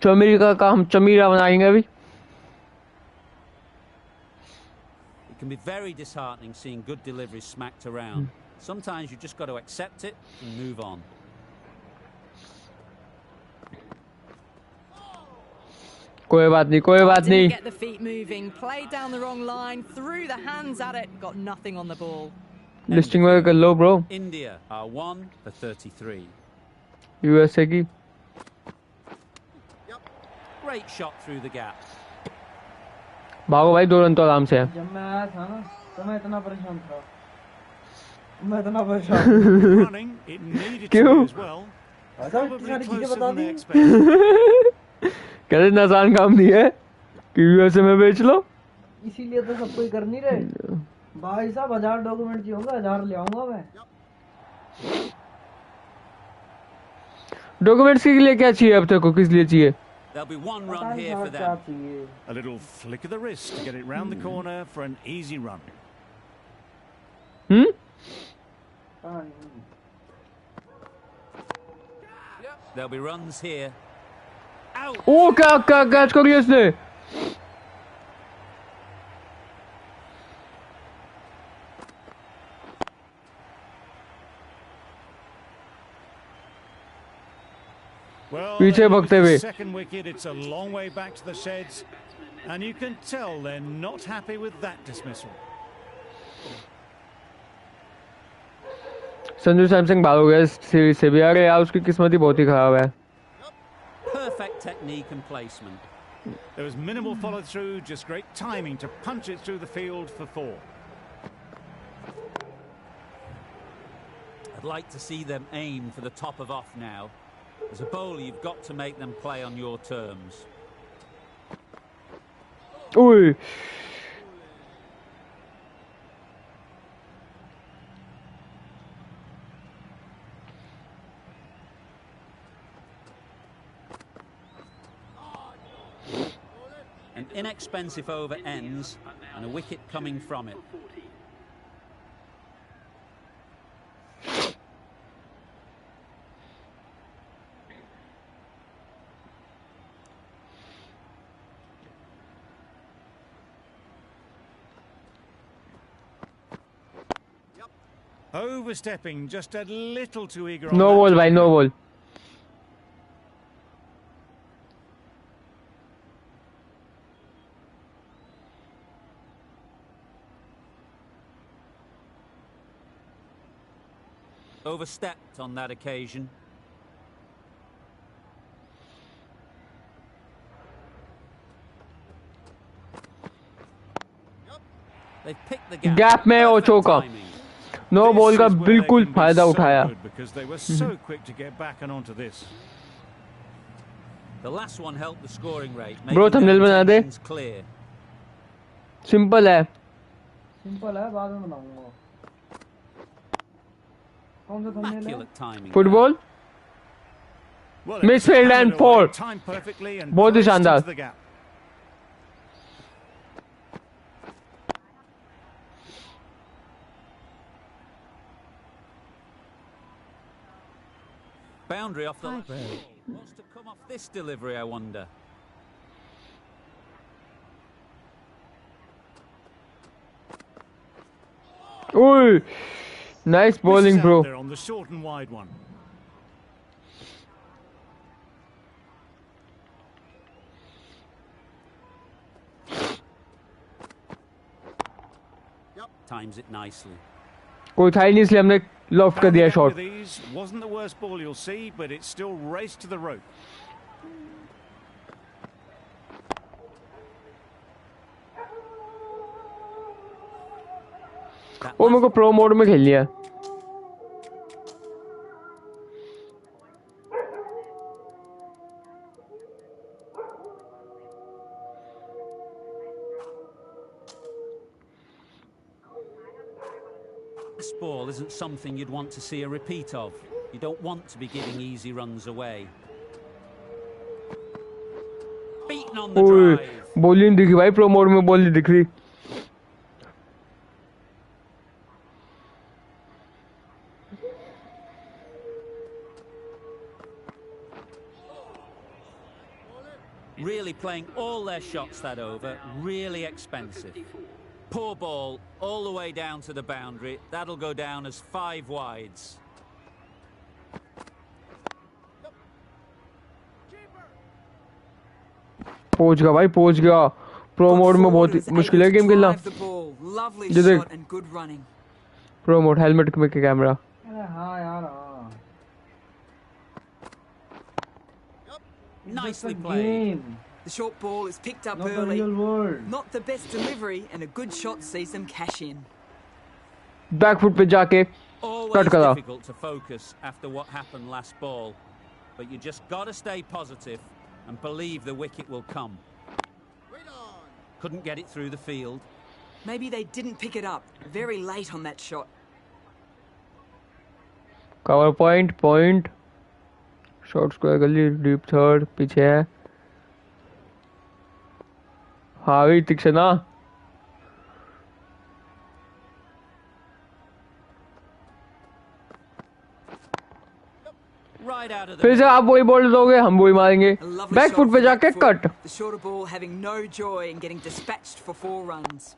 Chameera का हम चमीरा बनाएंगे अभी. It can be very disheartening seeing good deliveries smacked around. Sometimes you just got to accept it and move on. कोई बात नहीं. Didn't get the feet moving, played down the wrong line, threw the hands at it, got nothing on the ball. Listing वगैरह कर लो bro. India are 1 for 33. USA की. Great shot through the gap. भागो भाई, 2 run तो आराम से है. जब मैं आया था ना तो मैं इतना परेशान था. मैं इतना परेशान. Running, it needed to be as well. Probably closer than they expected. कहते इतना आसान काम नहीं है कि यूएसए में बेच लो. इसीलिए तो सब कोई कर नहीं रहे भाई साहब. 1000 डॉक्यूमेंट चाहिए होगा, 1000 ले आऊंगा मैं. डॉक्यूमेंट्स के लिए क्या चाहिए अब तक को, किस लिए चाहिए? There'll be one run here for them. A little flick of the wrist to get it round the corner for an easy run. There'll be runs here. Out. Oh, क्या कैच कर लिया इसने? Well, second wicket, it's a long way back to the sheds, and you can tell they're not happy with that dismissal. Sanju Samsung भाग हो गया इस series से भी यार, यार उसकी किस्मत ही बहुत ही खराब है. Perfect technique and placement. There was minimal follow through, just great timing to punch it through the field for 4. I'd like to see them aim for the top of off now. As a bowler, you've got to make them play on your terms. Oi. An inexpensive over ends and a wicket coming from it. Overstepping, just a little too eager. No ball, bhai, no ball. Overstepped on that occasion. They've picked the gap में वो चौका. No ball का बिल्कुल फायदा उठाया. Bro thumbnail बना दे. Simple है. बाद में बनाऊंगा. कौन सा थंबनेल है? Football misfield and 4. बहुत ही शानदार. Boundary off the left. What's to come off this delivery, I wonder? Oi, nice bowling, bro. On the short and wide one. Times it nicely. कोई था ही नहीं इसलिए हमने लॉफ्ट कर दिया shot. Wasn't the worst ball you'll see, but it still raced to the rope. वो मेरे को प्रो मोड में खेल लिया. This ball isn't something you'd want to see a repeat of. You don't want to be giving easy runs away. Beaten on the drive. Ball नहीं दिखी भाई, pro mode में बॉल नहीं दिख रही. Really playing all their shots that over, really expensive. Poor ball, all the way down to the boundary. That'll go down as 5 wides. पहुंच गया भाई, पहुंच गया. प्रो मोड में बहुत मुश्किल है गेम खेलना. ये देख, प्रो मोड हेलमेट में कैमरा. हाँ यार. Nicely played. The short ball is picked up early. Not the best delivery, and a good shot sees them cash in. Back foot पे जाके Always difficult to focus after what happened last ball, but you just got to stay positive and believe the wicket will come. Couldn't get it through the field. Maybe they didn't pick it up. Very late on that shot. Cover point. Short square गली, deep third, पीछे है. हाँ भी ठीक से ना फिर से आप वही बॉल दोगे हम वही मारेंगे बैक फुट पे जाके cut The shorter ball having no joy in getting dispatched for 4 runs.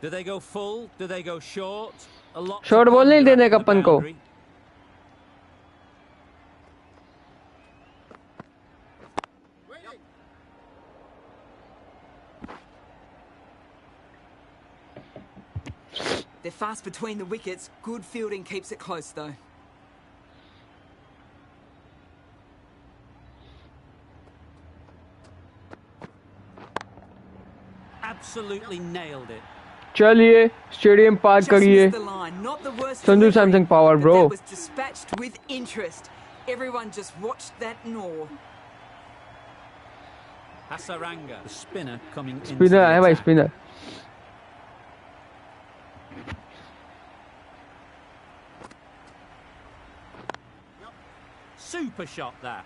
Do they go full? Do they go short? A lot short ball नहीं देने का अपन को They're fast between the wickets. Good fielding keeps it close though. Absolutely nailed it. चलिए stadium पार Just करिए missed the line. Not the worst Sanju delivery, Samsung power but bro that was dispatched with interest. Everyone just watched that gnaw. Hasaranga, the spinner, coming in. Spinner है भाई spinner Super shot that.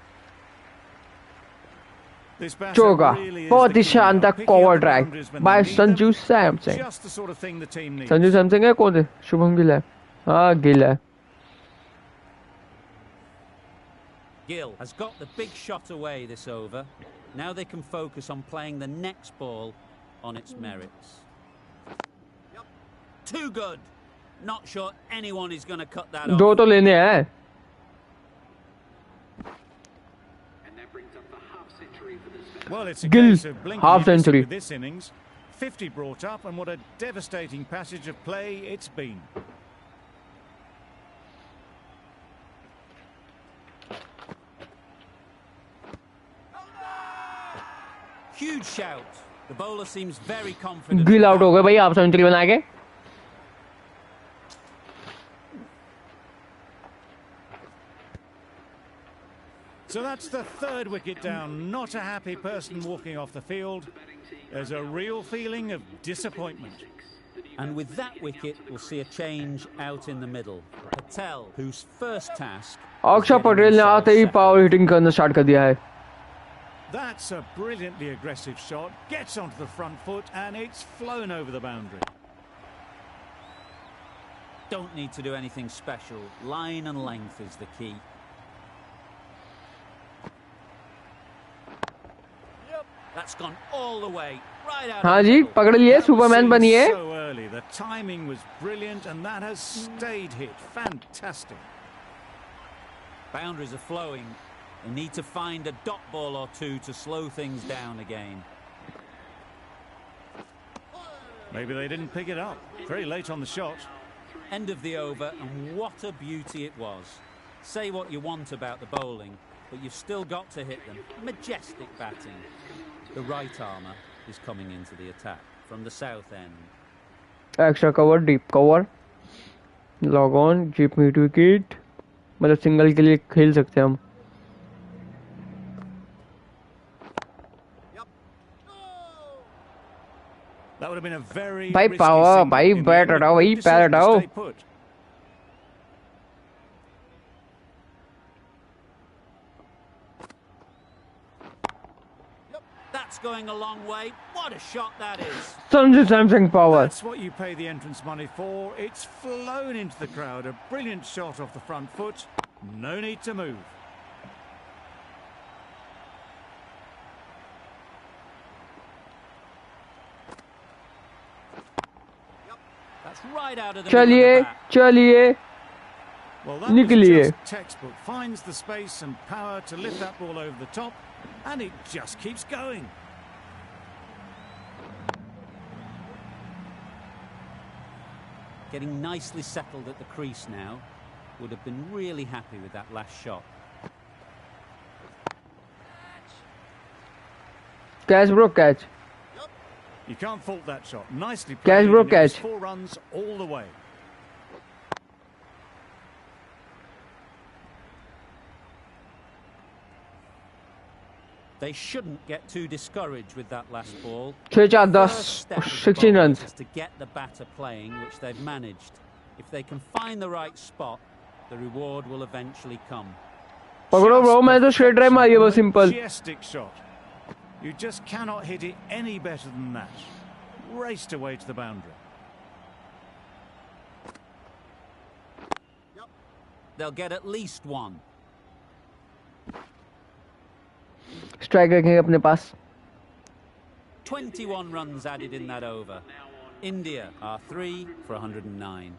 चौका बहुत ही शानदार cover drive bye Sanju Samsung Sanju Samsung है कौन है शुभम गिल है हाँ गिल है Gill has got the big shot away this over. Now they can focus on playing the next ball on its merits. Too good. Not sure anyone is going to cut that off. दो तो लेने हैं Well, it's a Gill, case of blinking half century. with this innings. 50 brought up, and what a devastating passage of play it's been. Huge shout. The bowler seems very confident. Gill out हो गए भाई half century बना के So that's the third wicket down. Not a happy person walking off the field. There's a real feeling of disappointment. And with that wicket, we'll see a change out in the middle. Patel, whose first task... अक्षर पटेल ने आते ही power hitting करना start कर दिया है That's a brilliantly aggressive shot. Gets onto the front foot and it's flown over the boundary. Don't need to do anything special. Line and length is the key. That's gone all the way. Right out. हाँ जी पकड़ लिए Superman बनिए So early. The timing was brilliant and that has stayed hit. Fantastic. Boundaries are flowing. They need to find a dot ball or two to slow things down again. Maybe they didn't pick it up. Very late on the shot. End of the over, and what a beauty it was. Say what you want about the bowling, but you've still got to hit them. Majestic batting. The right armour is coming into the attack from the south end. Extra cover deep cover long on deep mid wicket मतलब single के लिए खेल सकते हैं हम That would have been a very भाई power भाई bat हटाओ भाई पैर हटाओ That's going a long way. What a shot that is. Sanju Samsung power That's what you pay the entrance money for. It's flown into the crowd. A brilliant shot off the front foot. No need to move. That's right out of the चलिए middle of the bat. चलिए Well, that was निकलिए just textbook. Finds the space and power to lift that ball over the top, and it just keeps going. Getting nicely settled at the crease now. Would have been really happy with that last shot. Catch bro catch You can't fault that shot. Nicely played. Catch, bro, and it was catch. 4 runs all the way. They shouldn't get too discouraged with that last ball. 6-4-10 First step of the 16 bowlers runs is to get the batter playing, which they've managed. If they can find the right spot, the reward will eventually come. पकड़ो bro, मैं तो straight drive मारी है बस simple. Majestic shot. You just cannot hit it any better than that. Raced away to the boundary. They'll get at least one. Strike रखेंगे अपने पास. 21 runs added in that over. India are 3 for 109.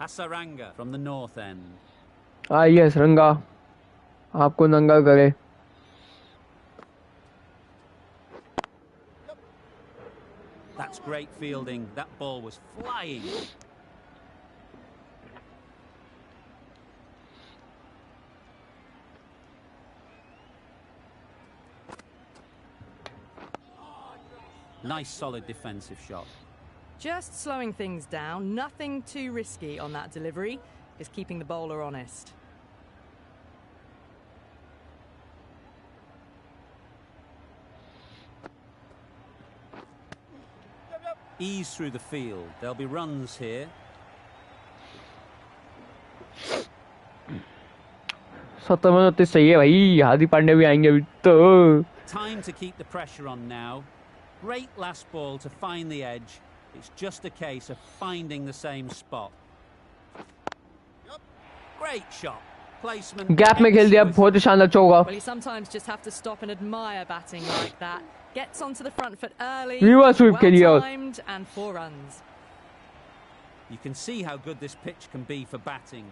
Hasaranga from the north end. Yes, रंगा आपको नंगा करे. That's great fielding. That ball was flying. Nice solid defensive shot. Just slowing things down, nothing too risky on that delivery, is keeping the bowler honest. Ease through the field. There'll be runs here. 70 minute सही है भाई. हार्दिक पांड्या भी आएंगे अभी तो. Time to keep the pressure on now. Great last ball to find the edge. It's just a case of finding the same spot. Great shot. Placement. Gap में खेल दिया, बहुत ही शानदार चौका. Well, you sometimes just have to stop and admire batting like that. Gets onto the front foot early. Reverse sweep के लिए. Well timed and 4 runs. You can see how good this pitch can be for batting.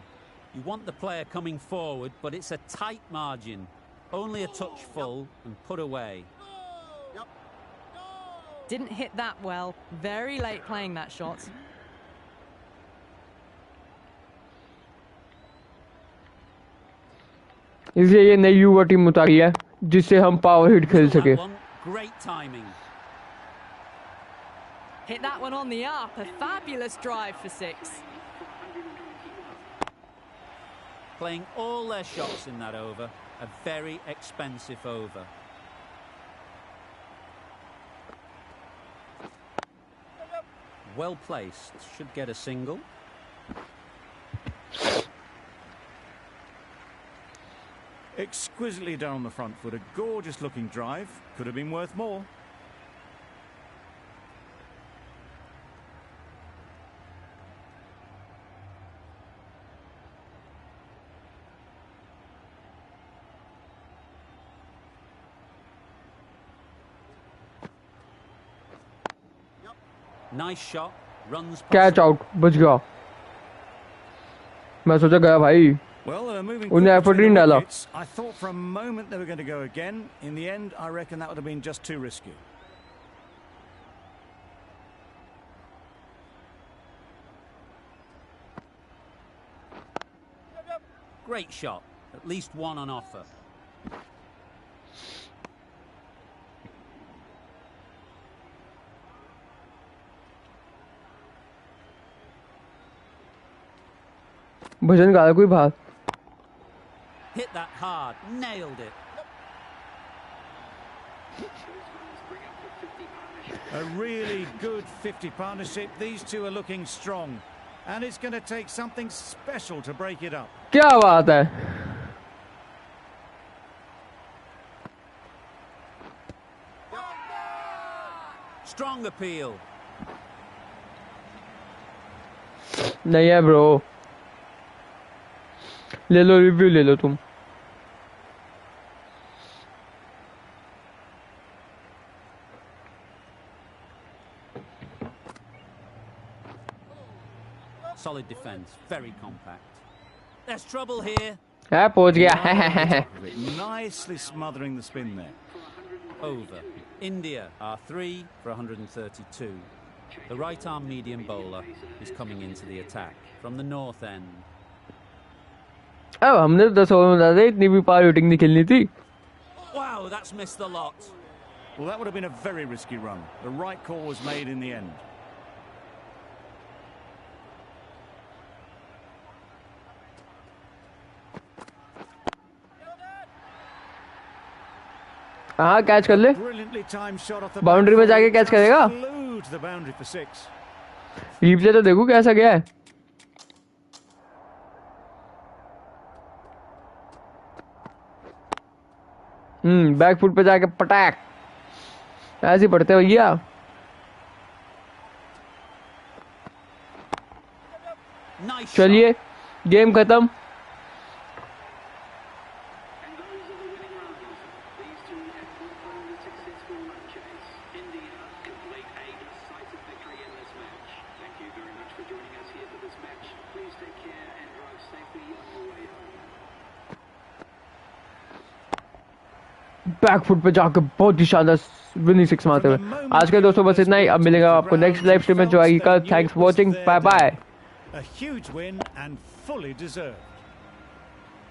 You want the player coming forward, but it's a tight margin. Only a touch full and put away. Didn't hit that well. Very late playing that shot. इसलिए ये नई युवा team उतारी है जिससे हम power hit खेल सके. Great timing. Hit that one on the up. A fabulous drive for 6. Playing all their shots in that over. A very expensive over. Well placed. Should get a single. Exquisitely done on the front foot. A gorgeous looking drive. Could have been worth more. Nice shot. Runs. Catch out. बच गया. मैं सोचा गया भाई. Well, उन्हें effort नहीं डाला. I thought for a moment they were going to go again. In the end, I reckon that would have been just too risky. Great shot. At least one on offer. भजन गा कोई बात. Hit that hard. Nailed it. A really good 50 partnership. These two are looking strong. And it's going to take something special to break it up. क्या बात है. Strong appeal. नहीं है bro. ले लो review ले लो तुम. Solid defense, very compact. There's trouble here. है पहुंच गया. Nicely smothering the spin there. Over. India are 3 for 132. The right arm medium bowler is coming into the attack from the north end. अब हमने 10 over में ज्यादा इतनी भी power hitting नहीं खेलनी थी. Wow, that's missed the lot. Well, that would have been a very risky run. The right call was made in the end. हाँ कैच कर ले, बाउंड्री में जाके कैच करेगा। रिप्ले तो देखो कैसा गया है। बैक फुट पे जाके पटैक, ऐसे ही पढ़ते भैया। चलिए गेम खत्म। बैक फुट पे जाकर बहुत ही शानदार विनिंग सिक्स मारते हुए। आज के दोस्तों बस इतना ही, अब मिलेगा आपको नेक्स्ट लाइव स्ट्रीम में जो आएगी कल। Thanks for watching, bye bye. A huge win and fully deserved.